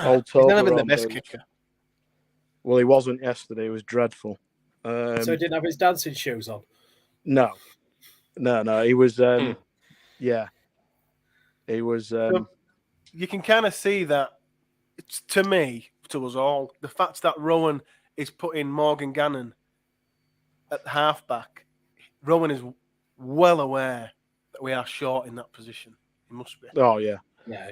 Old Toblerone. He's never been the best kicker. Well, he wasn't yesterday. It was dreadful. So he didn't have his dancing shoes on? No. He was... Yeah. He was... So you can kind of see that, to me, to us all, the fact that Rowan is putting Morgan Gannon at halfback, Rowan is well aware that we are short in that position. He must be. Oh, yeah.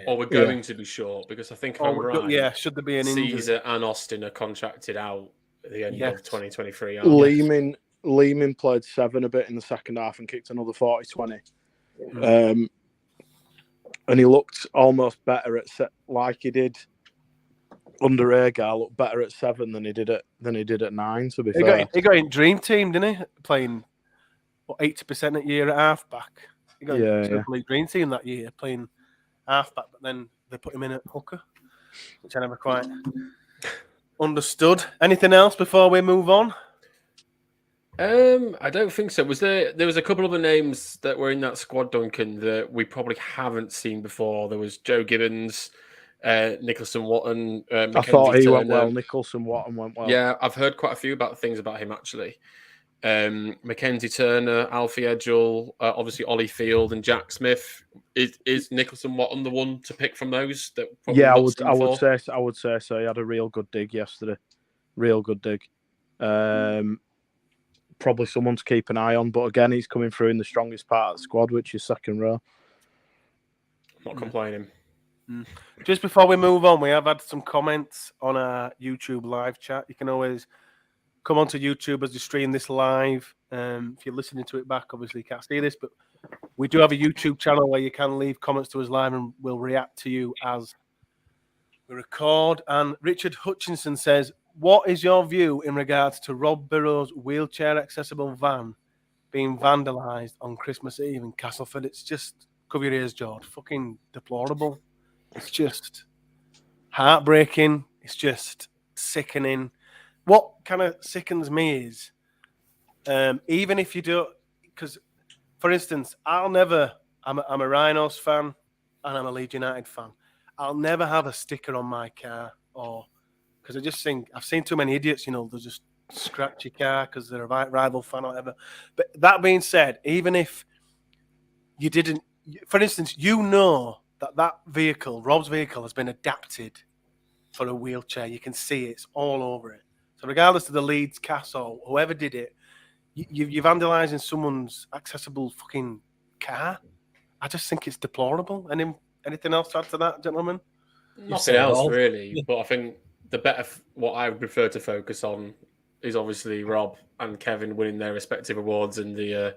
Or we're going to be short because I think if I'm right. Yeah, should there be an injury? Caesar and Austin are contracted out at the end of 2023. Leeming played 7 a bit in the second half and kicked another 40-20. And he looked almost better at like he did under Agar. Looked better at 7 than he did at 9. To be fair, he got in dream team, didn't he? Playing 80% a year at halfback. He got in dream team that year playing halfback, but then they put him in at hooker, which I never quite understood. Anything else before we move on? I don't think so. There was a couple of the names that were in that squad, Duncan, that we probably haven't seen before. There was Joe Gibbons, Nicholson Watton. I thought he went well. Nicholson Watton went well. Yeah, I've heard quite a few things about him actually. Mackenzie Turner, Alfie Edgell, obviously Ollie Field and Jack Smith. Is Nicholson Watton the one to pick from those? I would say so. He had a real good dig yesterday. Real good dig. Probably someone to keep an eye on, but again, he's coming through in the strongest part of the squad, which is second row. Not complaining. Just before we move on, we have had some comments on our YouTube live chat. You can always come onto YouTube as we stream this live. If you're listening to it back, obviously you can't see this, but we do have a YouTube channel where you can leave comments to us live and we'll react to you as we record. And Richard Hutchinson says, what is your view in regards to Rob Burrows' wheelchair-accessible van being vandalised on Christmas Eve in Castleford? It's just, cover your ears, George, fucking deplorable. It's just heartbreaking. It's just sickening. What kind of sickens me is, even if you do, because, for instance, I'm a Rhinos fan and I'm a Leeds United fan. I'll never have a sticker on my car, or because I just think I've seen too many idiots, they'll just scratch your car because they're a rival fan or whatever. But that being said, even if you didn't, for instance, that vehicle, Rob's vehicle, has been adapted for a wheelchair. You can see it's all over it. So regardless of the Leeds castle, whoever did it, you're vandalising someone's accessible fucking car. I just think it's deplorable. Anything else to add to that, gentlemen? Nothing else really, but I think what I would prefer to focus on is obviously Rob and Kevin winning their respective awards and the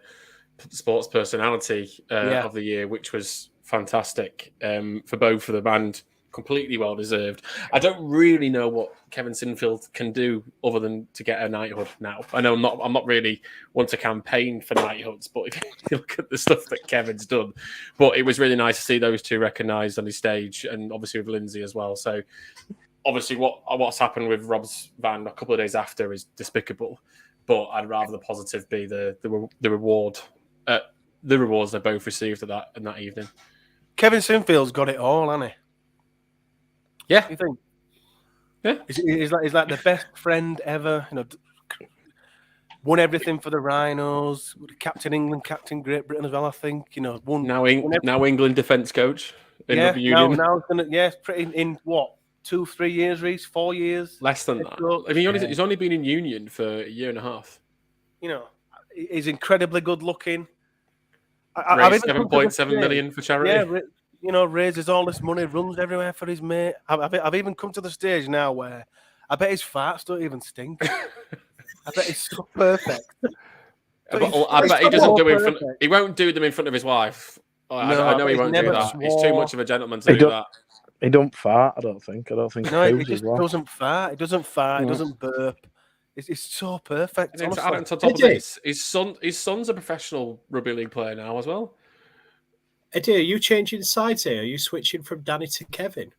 sports personality of the year, which was fantastic for both of the band. Completely well deserved. I don't really know what Kevin Sinfield can do other than to get a knighthood now. I know I'm not really one to campaign for knighthoods, but if you look at the stuff that Kevin's done, but it was really nice to see those two recognised on his stage, and obviously with Lindsay as well. So obviously what's happened with Rob's van a couple of days after is despicable, but I'd rather the positive be the reward, the rewards they both received in that evening. Kevin Sinfield's got it all, hasn't he? Yeah, you think? Yeah, he's like the best friend ever. Won everything for the Rhinos. Captain England, captain Great Britain as well. I think won. Now England defence coach in Rugby Union. Now it's gonna pretty in what 2-3 years, Reece? 4 years? Less than that. I mean, he's only been in Union for a year and a half. He's incredibly good looking. Raised 7.7 million for charity. Yeah, raises all this money, runs everywhere for his mate. I've even come to the stage now where I bet his farts don't even stink. I bet he's so perfect. I bet he doesn't do it. He won't do them in front of his wife. I know he won't do that. He's too much of a gentleman to do that. He don't fart. I don't think. No, he just doesn't fart. He doesn't fart. He doesn't burp. It's so perfect. And on top of this, his son's a professional rugby league player now as well. Eddie, are you changing sides here? Are you switching from Danny to Kevin?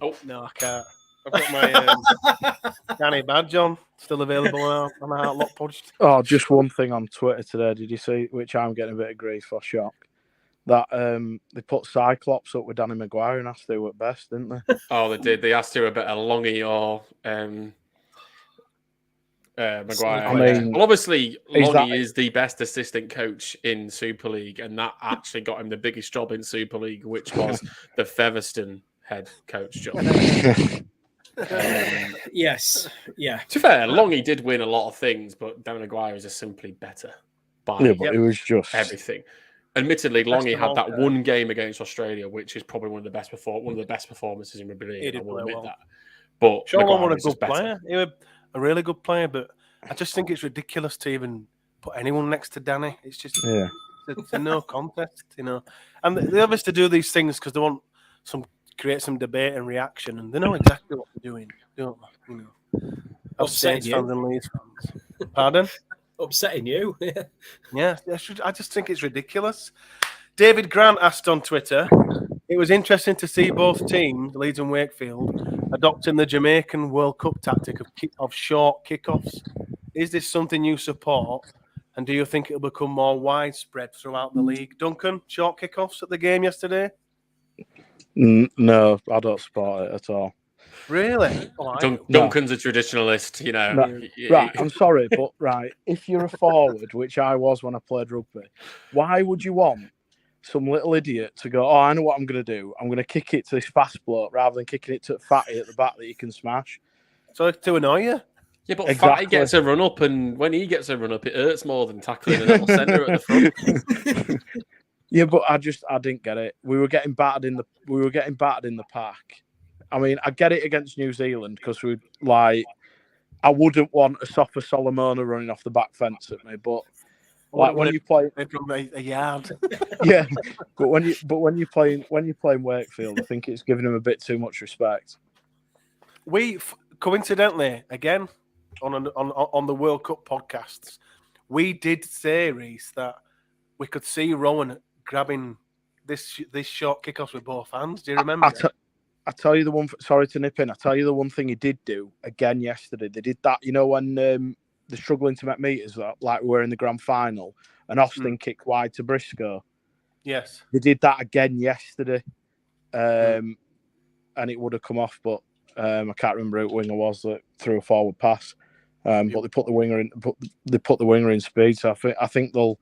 Oh no, I can't. I've got my Danny badge on, still available on our Outlook Pod. Oh, just one thing on Twitter today. Did you see? Which I'm getting a bit of grief for, shock. That they put Cyclops up with Danny Maguire and asked who at best, didn't they? Oh, they did. They asked who a better Longy or Maguire. I mean, well, obviously, Longy is the best assistant coach in Super League, and that actually got him the biggest job in Super League, which was the Featherstone head coach job. Yes, yeah. To be fair, Longy did win a lot of things, but Dan Maguire is just simply better by it was just everything. Admittedly, Longy had that one game against Australia, which is probably one of the best performances in rugby league. I will admit that. But Sean was a good player. He was a really good player, but I just think it's ridiculous to even put anyone next to Danny. It's just it's a no contest, And they obviously do these things because they want create some debate and reaction, and they know exactly what they're doing, don't they? Upsetting Saints fans and Leeds fans. Pardon? Upsetting you? Yeah. I just think it's ridiculous. David Grant asked on Twitter, it was interesting to see both teams, Leeds and Wakefield, adopting the Jamaican World Cup tactic of short kickoffs. Is this something you support? And do you think it'll become more widespread throughout the league? Duncan, short kickoffs at the game yesterday? No, I don't support it at all. Really? Duncan's a traditionalist, Right, I'm sorry, but if you're a forward, which I was when I played rugby, why would you want some little idiot to go, I know what I'm going to do. I'm going to kick it to this fast bloke rather than kicking it to Fatty at the back that you can smash. So to annoy you? Yeah, but Fatty gets a run up, and when he gets a run up, it hurts more than tackling a little centre at the front. Yeah, but I didn't get it. We were getting battered in the pack. I mean, I get it against New Zealand because I wouldn't want a Sofa Solomona running off the back fence at me, but when you play from a yard, yeah, but when you're playing Wakefield, I think it's giving him a bit too much respect. We coincidentally again on the World Cup podcasts, we did say, Reese, that we could see Rowan grabbing this short kickoff with both hands. Do you remember? I tell you the one. Sorry to nip in. I tell you the one thing he did do again yesterday. They did that. You know when they're struggling to make meters, like we were in the grand final, and Austin kicked wide to Briscoe. Yes, they did that again yesterday, and it would have come off, but I can't remember who winger was that threw a forward pass. But they put the winger in. They put the winger in speed. So I think they'll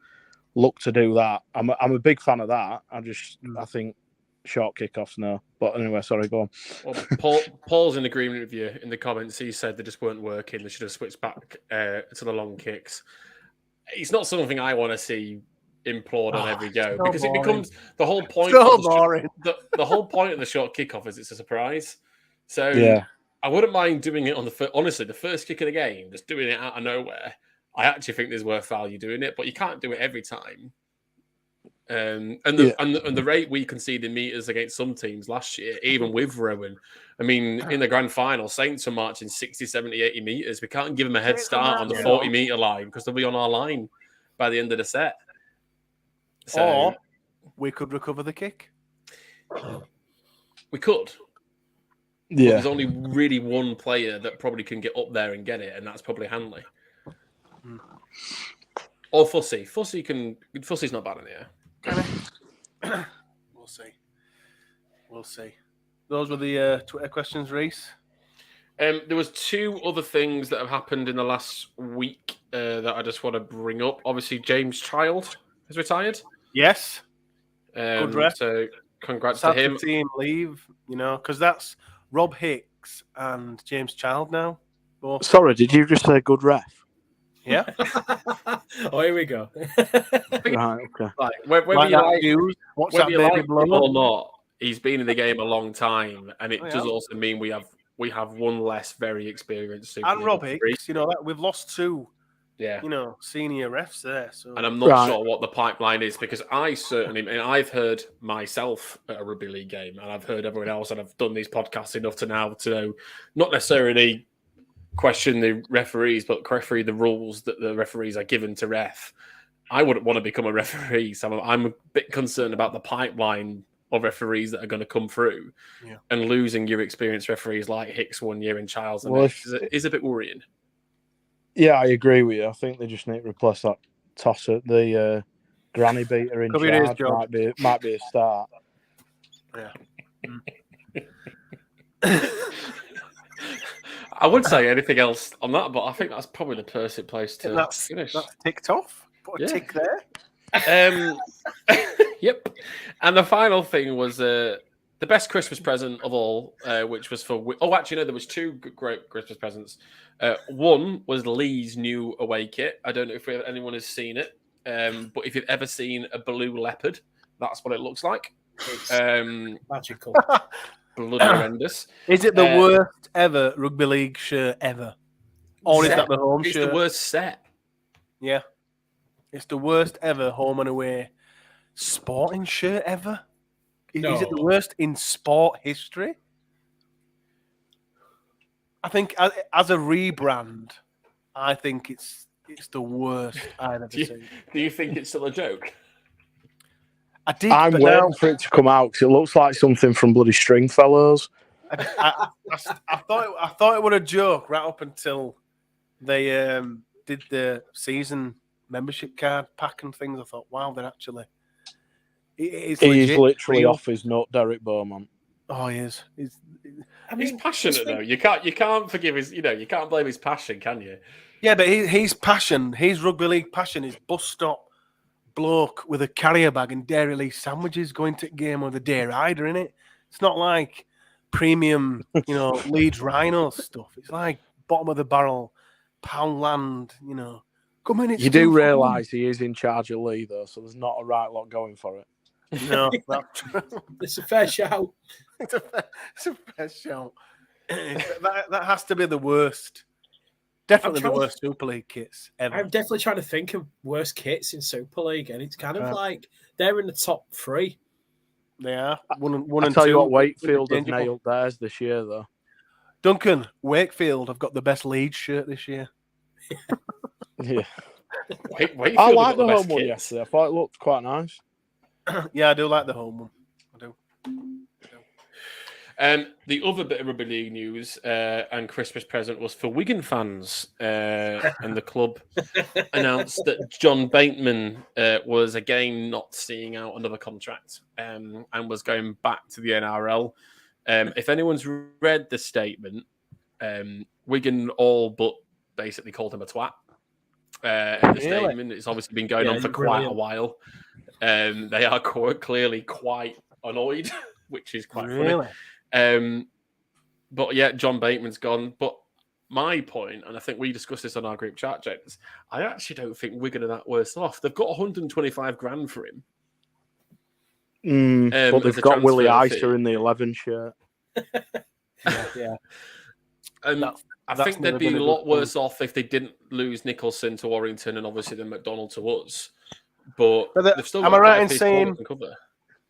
look to do that. I'm a big fan of that. I think. Short kickoffs now, but anyway, sorry, go on. Well, Paul's in agreement with you in the comments. He said they just weren't working. They should have switched back to the long kicks. It's not something I want to see implode on every go because boring. It becomes the whole point. The whole point of the short kickoff is it's a surprise. So yeah. I wouldn't mind doing it on honestly, the first kick of the game, just doing it out of nowhere. I actually think there's worth value doing it, but you can't do it every time. And the rate we conceded meters against some teams last year, even with Rowan, I mean, in the grand final, Saints were marching 60, 70, 80 meters. We can't give them a head start on the 40-meter line because they'll be on our line by the end of the set. So, or we could recover the kick. We could. Yeah. But there's only really one player that probably can get up there and get it, and that's probably Hanley. Or Fussy. Fussy's not bad in the air. We'll see. Those were the Twitter questions, Reese. There was two other things that have happened in the last week that I just want to bring up. Obviously, James Child has retired. Yes. Good rep. So congrats Sad to him. To see him leave, because that's Rob Hicks and James Child now. Both. Sorry, did you just say good ref? Yeah. Oh, here we go. Right, okay. Whether you like him or not, he's been in the game a long time, and it does also mean we have one less very experienced. And Rob Hicks, we've lost two. Yeah. Senior refs there. So. And I'm not sure what the pipeline is because I've heard myself at a rugby league game, and I've heard everyone else, and I've done these podcasts enough to know not necessarily question the referees, but referee the rules that the referees are given to ref. I wouldn't want to become a referee, so I'm a bit concerned about the pipeline of referees that are going to come through, and losing your experienced referees like Hicks 1 year in Childs is a bit worrying. Yeah, I agree with you. I think they just need to replace that tosser, the granny beater in charge. Might be a start. Yeah. I wouldn't say anything else on that, but I think that's probably the perfect place to finish. That's ticked off. Put a tick there. Yep. And the final thing was the best Christmas present of all, which was for... there was two great Christmas presents. One was Lee's new away kit. I don't know if anyone has seen it, but if you've ever seen a blue leopard, that's what it looks like. Magical. Bloody horrendous. Is it the worst ever rugby league shirt ever? Or is that the home shirt? It's the worst set. Yeah. It's the worst ever home and away sporting shirt ever. Is it the worst in sport history? I think as a rebrand, I think it's the worst I've ever seen. Do you think it's still a joke? I'm waiting for it to come out because it looks like something from bloody Stringfellows. I thought it was a joke right up until they did the season membership card pack and things. I thought, wow, they're actually. He's literally off his nut, Derek Beaumont. Oh, he is. He's passionate though. You can't forgive his. You can't blame his passion, can you? Yeah, but his passion, his rugby league passion, is bus stop bloke with a carrier bag and Dairy Lee sandwiches going to a game with a day rider in it. It's not like premium, Leeds Rhinos stuff. It's like bottom of the barrel, Poundland, Come in. You do realise he is in charge of Lee though, so there's not a right lot going for it. No, that's It's a fair shout. it's a fair shout. That has to be the worst. Definitely the worst Super League kits ever. I'm definitely trying to think of worst kits in Super League, and it's kind of like they're in the top 3. They are. One I'll and tell two. you what, Wakefield have interchangeable. nailed theirs this year, though. Duncan, Wakefield have got the best Leeds shirt this year. Yeah. Wakefield I have like got the best home one kits. yesterday. I thought it looked quite nice. Yeah, I do like the home one. I do. The other bit of rugby league news and Christmas present was for Wigan fans, and the club announced that John Bateman was again not seeing out another contract and was going back to the NRL. If anyone's read the statement, Wigan all but basically called him a twat. In the statement, it's obviously been going on for quite a while. They are clearly quite annoyed, which is quite funny. But yeah, John Bateman's gone. But my point, and I think we discussed this on our group chat, James, I actually don't think Wigan are that worse off. They've got 125 grand for him. But they've got Willie Isa in the 11 shirt. Yeah. And I think they'd be a lot worse off if they didn't lose Nicholson to Warrington and obviously then McDonald to us. But they've still got am I right in saying? Cover.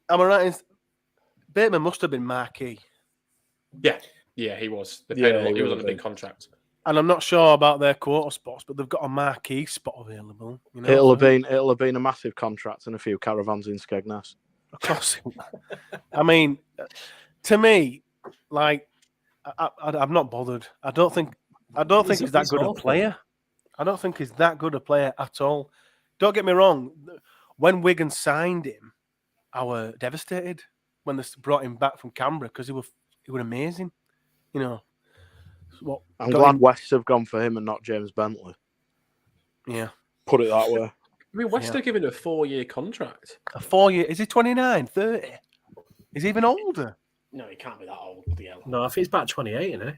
Am I right in? Bateman must have been marquee. Yeah, he was. They paid a lot. He was on a big contract. And I'm not sure about their quota spots, but they've got a marquee spot available. You know? It'll have been a massive contract and a few caravans in Skegness. Of course. I mean, to me, like, I'm not bothered. I don't think he's that good a player. I don't think he's that good a player at all. Don't get me wrong. When Wigan signed him, I were devastated when they brought him back from Canberra because he was amazing. You know. I'm glad West have gone for him and not James Bentley. Yeah. Put it that way. I mean, West are giving a 4-year contract. A 4-year? Is he 29, 30? Is he even older? No, he can't be that old. No, I think he's about 28, isn't he?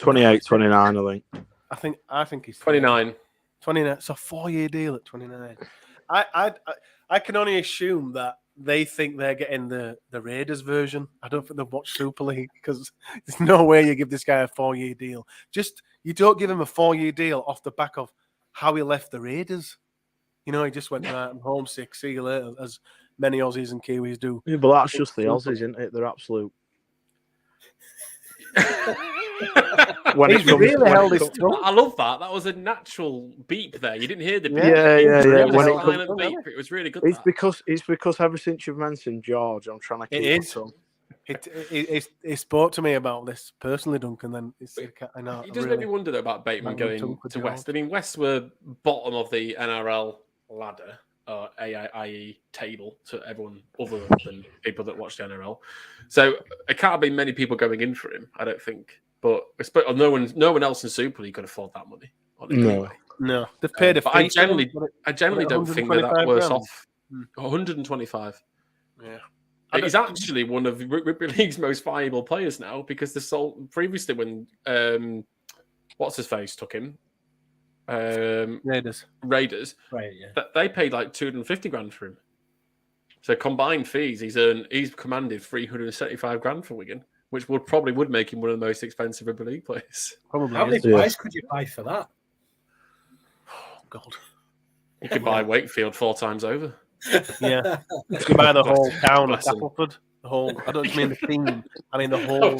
28, 29, I think. I think he's 29. 29. It's a 4-year deal at 29. I can only assume that they think they're getting the Raiders version. I don't think they've watched Super League because there's no way you give this guy a 4-year deal. You don't give him a 4-year deal off the back of how he left the Raiders. You know, he just went, right, I'm homesick, see you later, as many Aussies and Kiwis do. Yeah, but that's just the Aussies, isn't it? They're absolute. Really held his tongue. I love that. That was a natural beep there. You didn't hear the beep. Yeah. When it beep, it was really good. It's because ever since you've mentioned George, I'm trying to keep it tongue. He spoke to me about this personally, Duncan. Then I know. It does make me wonder though about Bateman going to West. I mean, West were bottom of the NRL ladder, i.e. table to everyone other than people that watch the NRL. So it can't have been many people going in for him, I don't think. But no one else in Super League could afford that money. No, they've paid a fee. I generally don't think they're that worse off. 125. Yeah. He's actually one of Rugby League's most valuable players now because they sold previously when what's his face took him. Raiders. Right, yeah. They paid like 250 grand for him. So combined fees, he's commanded 375 grand for Wigan, which would make him one of the most expensive Rugby League players. Probably. How many players could you buy for that? Oh God. You could buy Wakefield 4 times over. Yeah. You could buy the whole town of Castleford. I don't mean the team. I mean the whole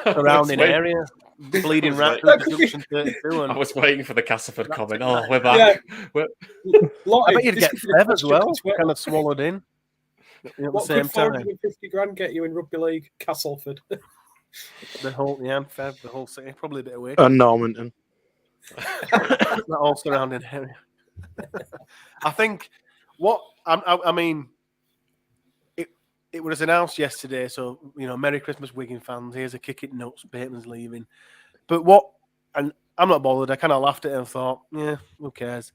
surrounding area. Bleeding right through Junction 32. I was waiting for the Castleford comment. Oh, we're back. Yeah. I bet you'd get Fev as well, kind of swallowed in. At the same time. 450 grand get you in Rugby League, Castleford? The whole, Fev, the whole city, probably a bit away. And Normanton. That all surrounding area. I think I mean, it was announced yesterday, so, Merry Christmas, Wigan fans. Here's a kick it nuts, Bateman's leaving. But and I'm not bothered. I kind of laughed at it and thought, yeah, who cares?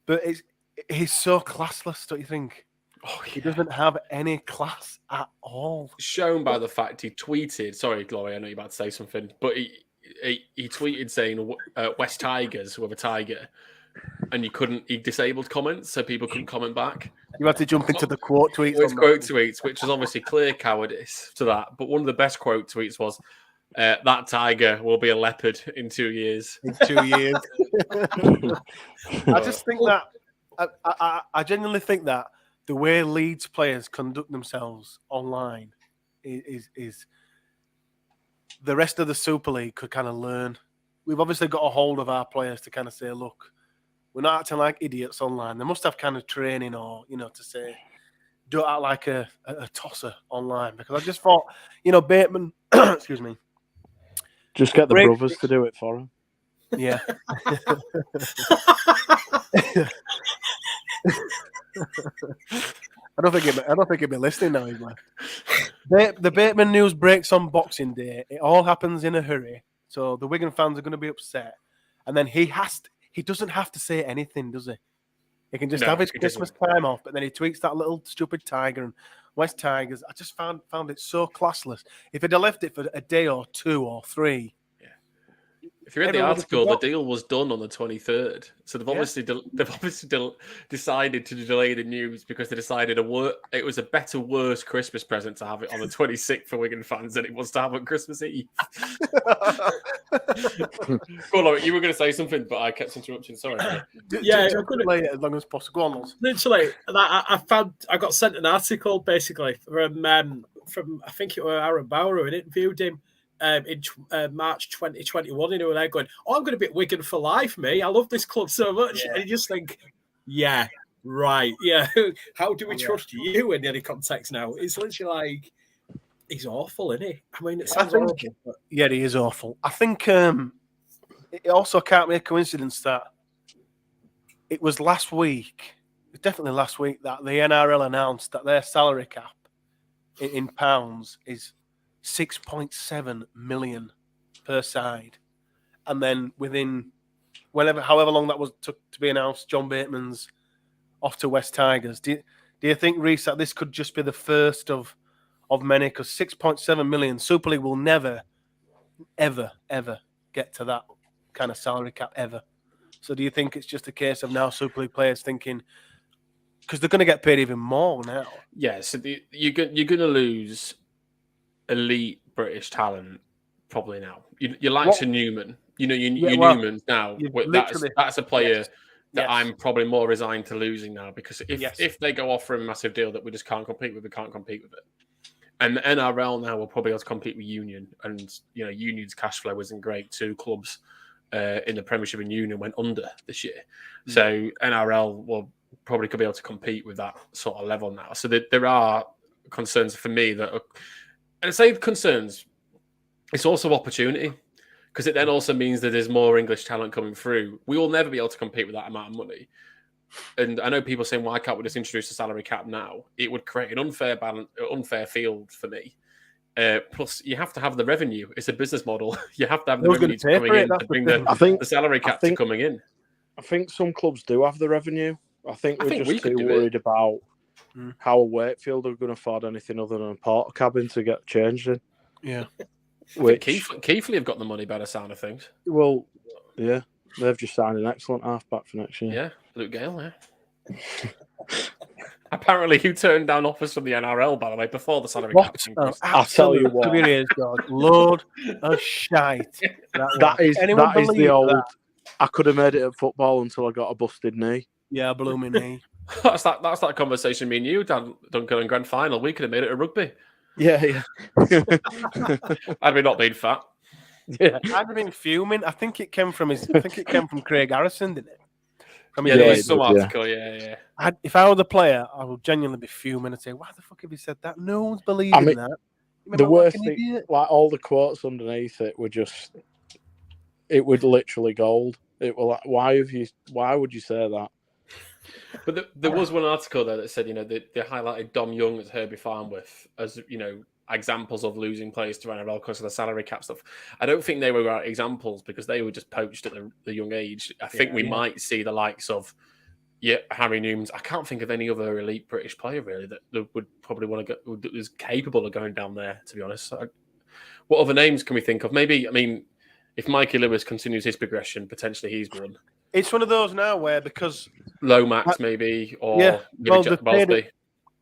But he's so classless, don't you think? Oh, yeah. He doesn't have any class at all. Shown by the fact he tweeted, sorry, Glory, I know you're about to say something, but he tweeted saying West Tigers, with a tiger, and he disabled comments, so people couldn't comment back. You had to jump into the quote tweets. It's quote tweets, which was obviously clear cowardice to that. But one of the best quote tweets was, "That tiger will be a leopard in 2 years." In 2 years. I just think that I genuinely think that the way Leeds players conduct themselves online is the rest of the Super League could kind of learn. We've obviously got a hold of our players to kind of say, look, we're not acting like idiots online. They must have kind of training or, to say, don't act like a tosser online. Because I just thought, Bateman, excuse me. Just get the brothers to do it for him. Yeah. I don't think he'll be listening now. He's left. The Bateman news breaks on Boxing Day. It all happens in a hurry, so the Wigan fans are going to be upset. And then he doesn't have to say anything, does he? He can just have his Christmas time off. But then he tweets that little stupid tiger and West Tigers. I just found it so classless. If he'd have left it for a day or 2 or 3. If you read the article, the deal was done on the 23rd. So they've obviously decided to delay the news because they decided it was a worse Christmas present to have it on the 26th for Wigan fans than it was to have on Christmas Eve. Go on, you were going to say something, but I kept interrupting. Sorry. I'm going to play it as long as possible. Go on, Loz. Literally, I got sent an article basically from I think it was Aaron Bauer who interviewed him. In March 2021, and they were there going, "Oh, I'm going to be at Wigan for life, me. I love this club so much." And you just think, "Yeah, right, yeah. How do we trust you in any context now?" It's literally like he's awful, isn't he? I mean, it sounds awful. But... Yeah, he is awful. I think it also can't be a coincidence that it was last week. Definitely last week that the NRL announced that their salary cap in pounds is 6.7 million per side, and then within however long that took to be announced, John Bateman's off to West Tigers. Do you think, Reece, that this could just be the first of many? Because 6.7 million, Super League will never, ever, ever get to that kind of salary cap ever. So do you think it's just a case of now Super League players thinking, because they're going to get paid even more now? Yeah, so you're going to lose elite British talent probably now. You like Newman. Newman now. That's a player that I'm probably more resigned to losing now, because if they go off for a massive deal that we just can't compete with, we can't compete with it. And the NRL now will probably have to compete with Union, and Union's cash flow isn't great. 2 clubs in the Premiership and Union went under this year, so NRL will probably could be able to compete with that sort of level now. So there are concerns for me that. And I say concerns, it's also opportunity, because it then also means that there's more English talent coming through. We will never be able to compete with that amount of money. And I know people saying, why can't we just introduce a salary cap now? It would create an unfair field for me. Plus, you have to have the revenue. It's a business model. You have to have the revenue coming in to bring the salary cap to coming in. I think some clubs do have the revenue. I think we're just too worried about how Wakefield are going to afford anything other than a porter cabin to get changed in. Yeah. Keighley have got the money by the sound of things. Well, yeah. They've just signed an excellent halfback for next year. Yeah, Luke Gale, yeah. Apparently, you turned down offers from the NRL, by the way, before the salary cap. I'll tell you what. Load of shite. That is the old... That? I could have made it at football until I got a busted knee. Yeah, I blew my knee. That's that conversation me and you, Dan Duncan, in grand final. We could have made it a rugby. Yeah. Had we not been fat. Yeah, I'd have been fuming. I think it came from Craig Harrison, didn't it? There was some article. Yeah. If I were the player, I would genuinely be fuming and say, "Why the fuck have you said that? No one's believing that." The worst thing, like all the quotes underneath it were just, it would literally gold. It were like, why would you say that? But there was one article there that said, they highlighted Dom Young at Herbie Farnworth as, examples of losing players to NRL because of the salary cap stuff. I don't think they were right examples because they were just poached at the young age. I think we might see the likes of, Harry Newmans. I can't think of any other elite British player really that would probably want to go, that was capable of going down there, to be honest. What other names can we think of? Maybe, if Mikey Lewis continues his progression, potentially he's one. It's one of those now where because Lomax maybe, or yeah, maybe well, Bosby.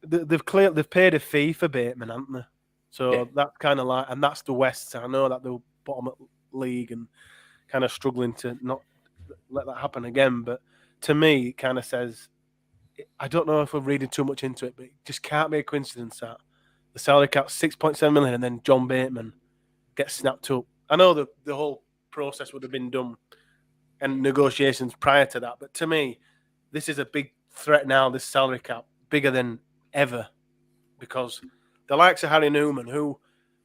they've paid a fee for Bateman, haven't they? So Yeah. that's kind of like, and that's the West. I know that they're bottom of league and kind of struggling to not let that happen again. But to me, it kind of says, I don't know if we're reading too much into it, but it just can't be a coincidence that the salary cap 6.7 million and then John Bateman gets snapped up. I know the whole process would have been done and negotiations prior to that, but to me, this is a big threat now, this salary cap, bigger than ever, because the likes of Harry Newman, who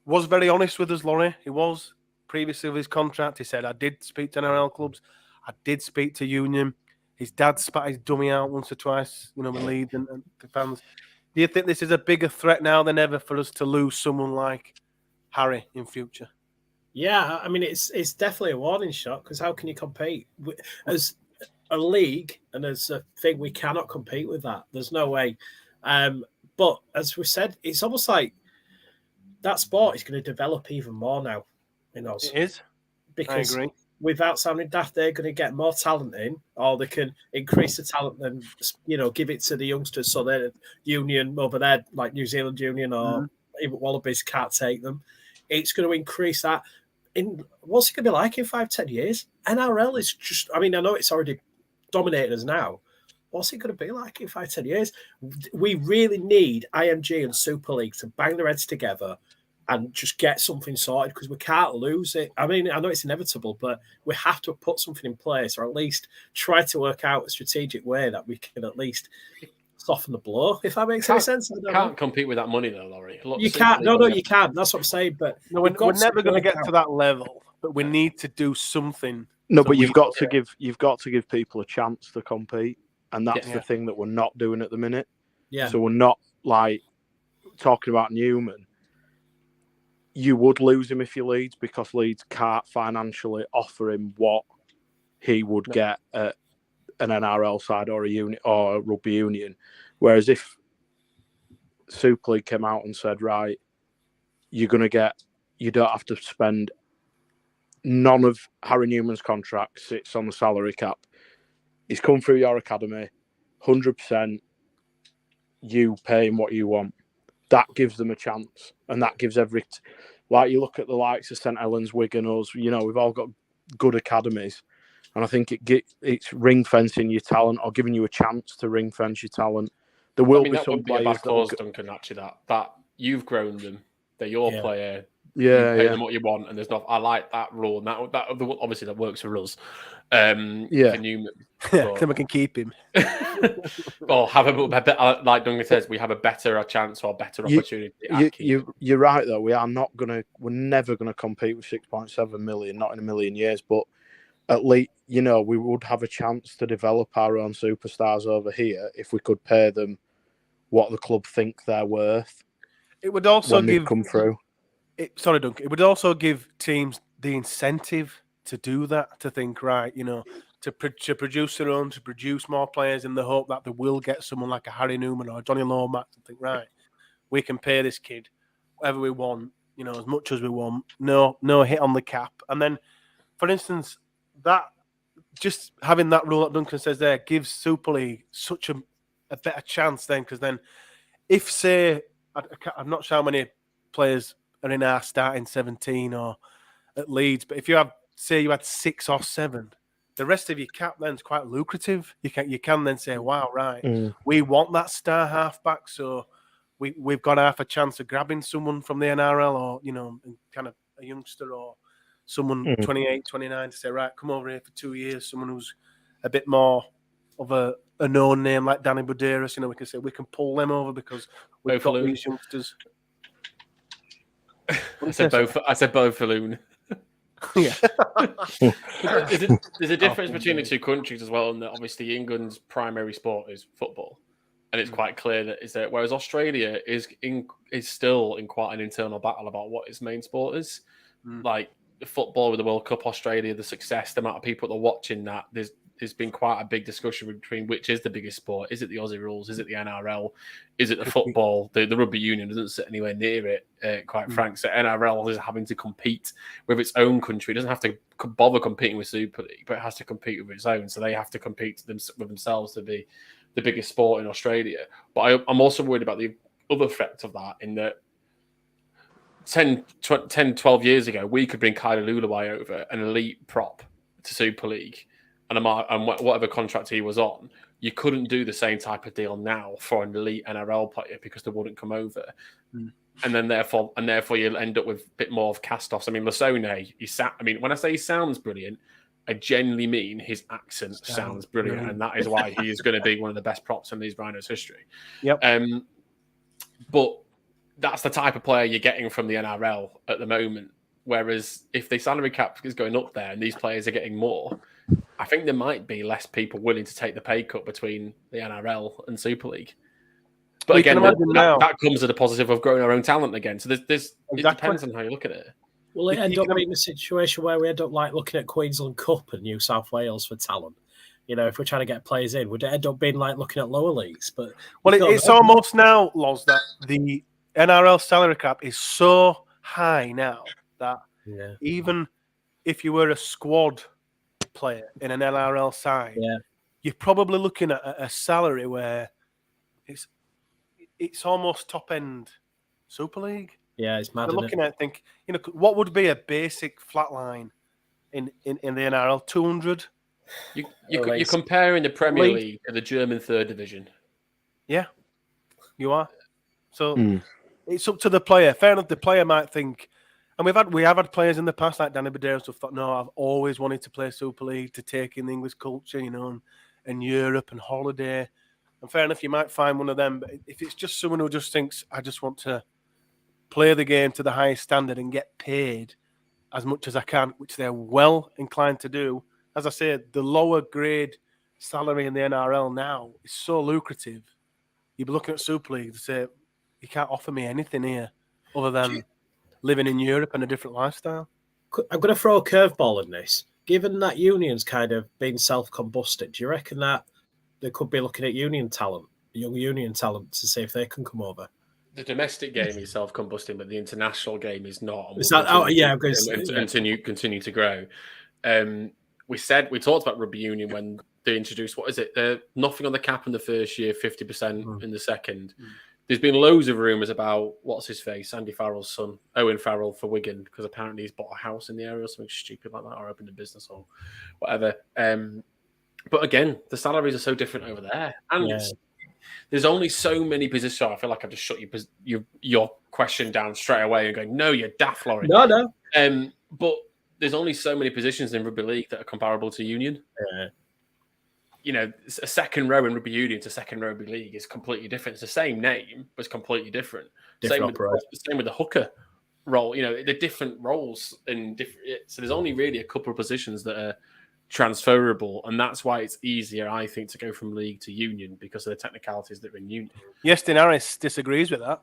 was very honest with us, Laurie, he was previously with his contract. He said, I did speak to NRL clubs, I did speak to Union. His dad spat his dummy out once or twice, with Leeds and the fans. Do you think this is a bigger threat now than ever for us to lose someone like Harry in future? Yeah, I mean, it's definitely a warning shot, because how can you compete as a league and as a thing? We cannot compete with that. There's no way. But as we said, it's almost like that sport is going to develop even more now. It is. Because I agree. without sounding daft, they're going to get more talent in, or they can increase the talent and give it to the youngsters. So they're Union over there, like New Zealand Union or even Wallabies, can't take them. It's going to increase that. What's it going to be like in 5-10 years? NRL is just, I mean, I know it's already dominated us now. What's it going to be like in 5-10 years? We really need IMG and Super League to bang their heads together and just get something sorted, because we can't lose it. I mean, I know it's inevitable, but we have to put something in place, or at least try to work out a strategic way that we can at least soften the blow, if that makes any sense. Can't compete with that money, though, Laurie. You can't. No, you can't. That's what I'm saying. But no, we're never going to get to that level, but we need to do something. No, but you've got to give people a chance to compete, and that's Yeah. the thing that we're not doing at the minute. Yeah. So we're not like talking about Newman. You would lose him if you Leeds, because Leeds can't financially offer him what he would get at an NRL side or a unit or a rugby union. Whereas if Super League came out and said, right, you don't have to spend, none of Harry Newman's contract sits on the salary cap. He's come through your academy, 100%. You pay him what you want. That gives them a chance, and that gives like you look at the likes of St Helens, Wigan, us. We've all got good academies, and I think it's ring fencing your talent, or giving you a chance to ring fence your talent. There will be some players. Be a bad clause, Duncan. Actually, that you've grown them, they're your player. Yeah, you pay them what you want, and there's not. I like that rule, and that obviously that works for us. For Newman, then we can keep him. Or have a better, like Duncan says, we have a better chance or better opportunity. You're right, though. We're never gonna compete with 6.7 million, not in a million years. But at least we would have a chance to develop our own superstars over here if we could pay them what the club think they're worth. It would also come through. Sorry, Duncan. It would also give teams the incentive to do that, to think, right, to produce their own, to produce more players in the hope that they will get someone like a Harry Newman or a Johnny Lomax and think, right, we can pay this kid whatever we want, as much as we want, no hit on the cap. And then, for instance, that just having that rule that Duncan says there gives Super League such a better chance then, because then if, say, I'm not sure how many players are in our starting 17 or at Leeds, but if you had 6 or 7, the rest of your cap then is quite lucrative. You can then say, wow, right, we want that star halfback, so we've got half a chance of grabbing someone from the NRL, or kind of a youngster or someone 28, 29 to say, right, come over here for 2 years, someone who's a bit more of a known name like Danny Buderis. We can say we can pull them over because we've got these youngsters. I said both for Loon. Yeah. There's a difference between the two countries as well, and that obviously England's primary sport is football, and it's quite clear that whereas Australia is still in quite an internal battle about what its main sport is. Like the football with the World Cup, Australia, the success, the amount of people that are watching that, there's been quite a big discussion between which is the biggest sport. Is it the Aussie rules? Is it the NRL? Is it the football? The rugby union doesn't sit anywhere near it, quite frank. So NRL is having to compete with its own country. It doesn't have to bother competing with Super League, but it has to compete with its own. So they have to compete with themselves to be the biggest sport in Australia. But I'm also worried about the other effect of that in that 10, 12 years ago, we could bring Kyler Lulaway over, an elite prop, to Super League, and whatever contract he was on. You couldn't do the same type of deal now for an elite NRL player because they wouldn't come over. And then therefore you'll end up with a bit more of cast-offs. I mean, Lasone, when I say he sounds brilliant, I genuinely mean his accent sounds brilliant, and that is why he is going to be one of the best props in these Rhinos history. Yep. But that's the type of player you're getting from the NRL at the moment. Whereas if the salary cap is going up there and these players are getting more, I think there might be less people willing to take the pay cut between the NRL and Super League. But again, that comes at a positive of growing our own talent again. So it depends on how you look at it. Will it end up being a situation where we end up like looking at Queensland Cup and New South Wales for talent? If we're trying to get players in, would it end up being like looking at lower leagues? But it's almost now, Loz, that the NRL salary cap is so high now that even if you were a squad player in an NRL side, you're probably looking at a salary where it's almost top end Super League. Yeah, it's mad. They're looking at what would be a basic flat line in the NRL? 200. You're comparing the Premier League to the German third division. Yeah, you are. So it's up to the player. Fair enough. The player might think, and we have had players in the past like Danny Badero who thought, no, I've always wanted to play Super League to take in the English culture, and Europe and holiday. And fair enough, you might find one of them. But if it's just someone who just thinks, I just want to play the game to the highest standard and get paid as much as I can, which they're well inclined to do. As I said, the lower grade salary in the NRL now is so lucrative. You'd be looking at Super League to say, you can't offer me anything here other than living in Europe and a different lifestyle. I'm going to throw a curveball in this. Given that union's kind of been self-combusted, do you reckon that they could be looking at union talent, young union talent, to see if they can come over? The domestic game is self-combusting, but the international game is not. Is that? Continue to grow. We talked about rugby union when they introduced nothing on the cap in the first year, 50% in the second. There's been loads of rumours about what's his face, Andy Farrell's son, Owen Farrell for Wigan, because apparently he's bought a house in the area or something stupid like that, or opened a business or whatever. But again, the salaries are so different over there, and there's only so many positions. So I feel like I've just shut your question down straight away and going, no, you're daft, Lauren. No. But there's only so many positions in rugby league that are comparable to union. A second row in rugby union to second row rugby league is completely different. It's the same name, but it's completely different. Same with the hooker role. They're different roles and different. So there's only really a couple of positions that are transferable, and that's why it's easier, I think, to go from league to union because of the technicalities that are in union. Yestin Harris disagrees with that.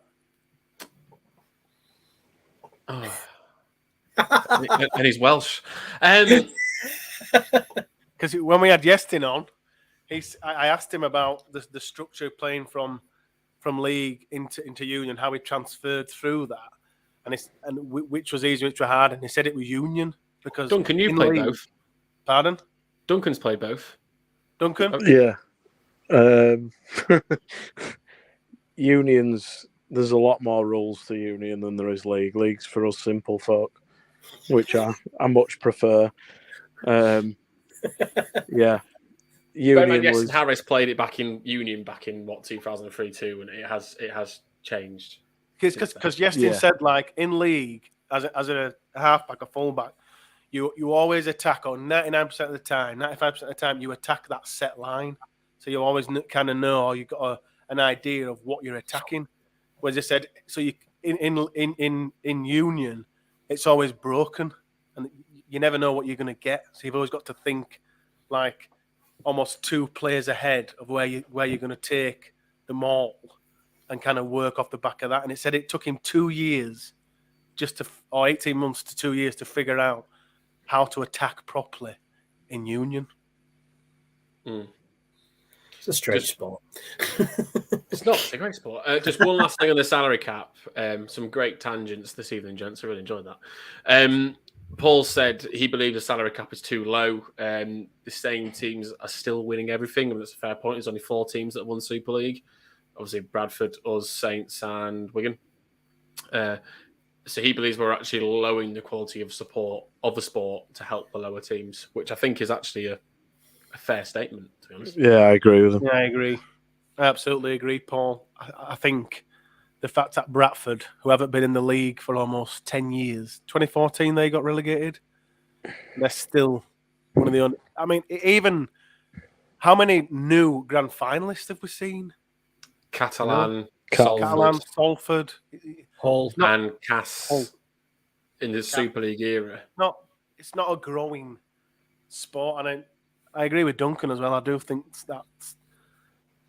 And he's Welsh. Because when we had Yestin on, I asked him about the structure of playing from league into union, how he transferred through that, and which was easy, which was hard, and he said it was union because Duncan, you played both. Pardon? Duncan's played both. Duncan? Yeah. Unions, there's a lot more rules to union than there is league. League's for us simple folk, which I much prefer. Yeah. Yestin Harris played it back in union back in 2003-2, and it has changed. Because Yestin said, like, in league, as a halfback, a fullback, you always attack, or 99% of the time, 95% of the time, you attack that set line. So you always kind of know, or you've got an idea of what you're attacking. Whereas I said, so you in union, it's always broken, and you never know what you're going to get. So you've always got to think like almost two players ahead of where you're going to take the maul, and kind of work off the back of that. And it said it took him 2 years, or 18 months to 2 years to figure out how to attack properly in union. It's a strange sport. It's not. It's a great sport. Just one last thing on the salary cap. Some great tangents this evening, gents. I really enjoyed that. Paul said he believes the salary cap is too low. The same teams are still winning everything, and that's a fair point. There's only 4 teams that won Super League. Obviously, Bradford, us, Saints, and Wigan. So he believes we're actually lowering the quality of support of the sport to help the lower teams, which I think is actually a fair statement, to be honest. Yeah, I agree with him. Yeah, I agree. I absolutely agree, Paul. I think the fact that Bradford, who haven't been in the league for almost 10 years, 2014 they got relegated, they're still one of the only... I mean, even how many new grand finalists have we seen? Catalan, Salford, Hull, and Cass in the Super League era. It's not a growing sport, and I agree with Duncan as well. I do think that's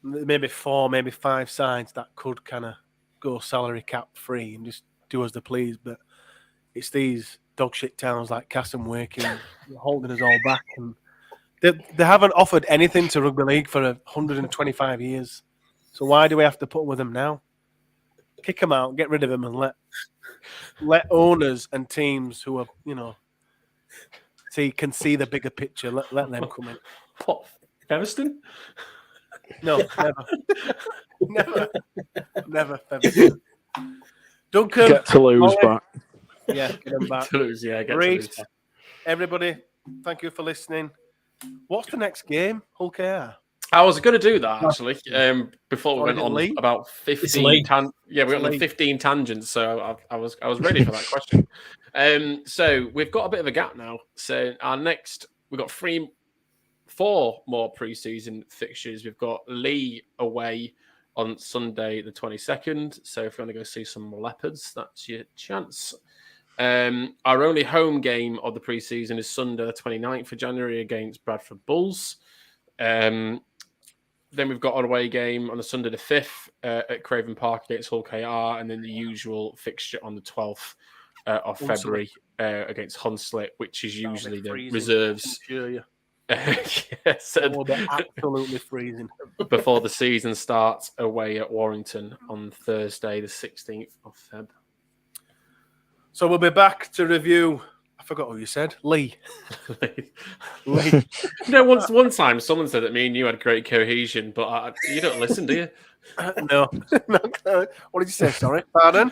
maybe 4, maybe 5 sides that could kind of go salary cap free and just do as they please. But it's these dog shit towns like Cass and Wakefield holding us all back, and they haven't offered anything to rugby league for 125 years. So why do we have to put with them now? Kick them out, get rid of them, and let owners and teams who are, can see the bigger picture. Let them come in. What, Featherstone? No, never Featherstone. Duncan, get to lose back. Yeah, get them back. Toulouse, yeah, get Reece, Toulouse back. Everybody, thank you for listening. What's the next game? Hull KR. I was going to do that actually. Before we went on Lee? about 15. We went on 15 tangents, so I was ready for that question. So we've got a bit of a gap now. So we've got 4 more pre-season fixtures. We've got Lee away on Sunday the 22nd. So if you want to go see some Leopards, that's your chance. Our only home game of the pre-season is Sunday the 29th of January against Bradford Bulls. Then we've got an away game on the Sunday the 5th at Craven Park against Hull KR, and then the usual fixture on the 12th of February against Hunslet, which is usually the reserves. Yes, absolutely freezing. Before the season starts away at Warrington on Thursday the 16th of Feb. So we'll be back to review. I forgot who you said. Lee. Lee. One time someone said that me and you had great cohesion, but you don't listen, do you? No. What did you say? Sorry. Pardon?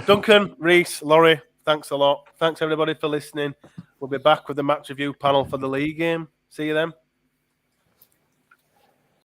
Duncan, Reece, Laurie, thanks a lot. Thanks everybody for listening. We'll be back with the match review panel for the league game. See you then.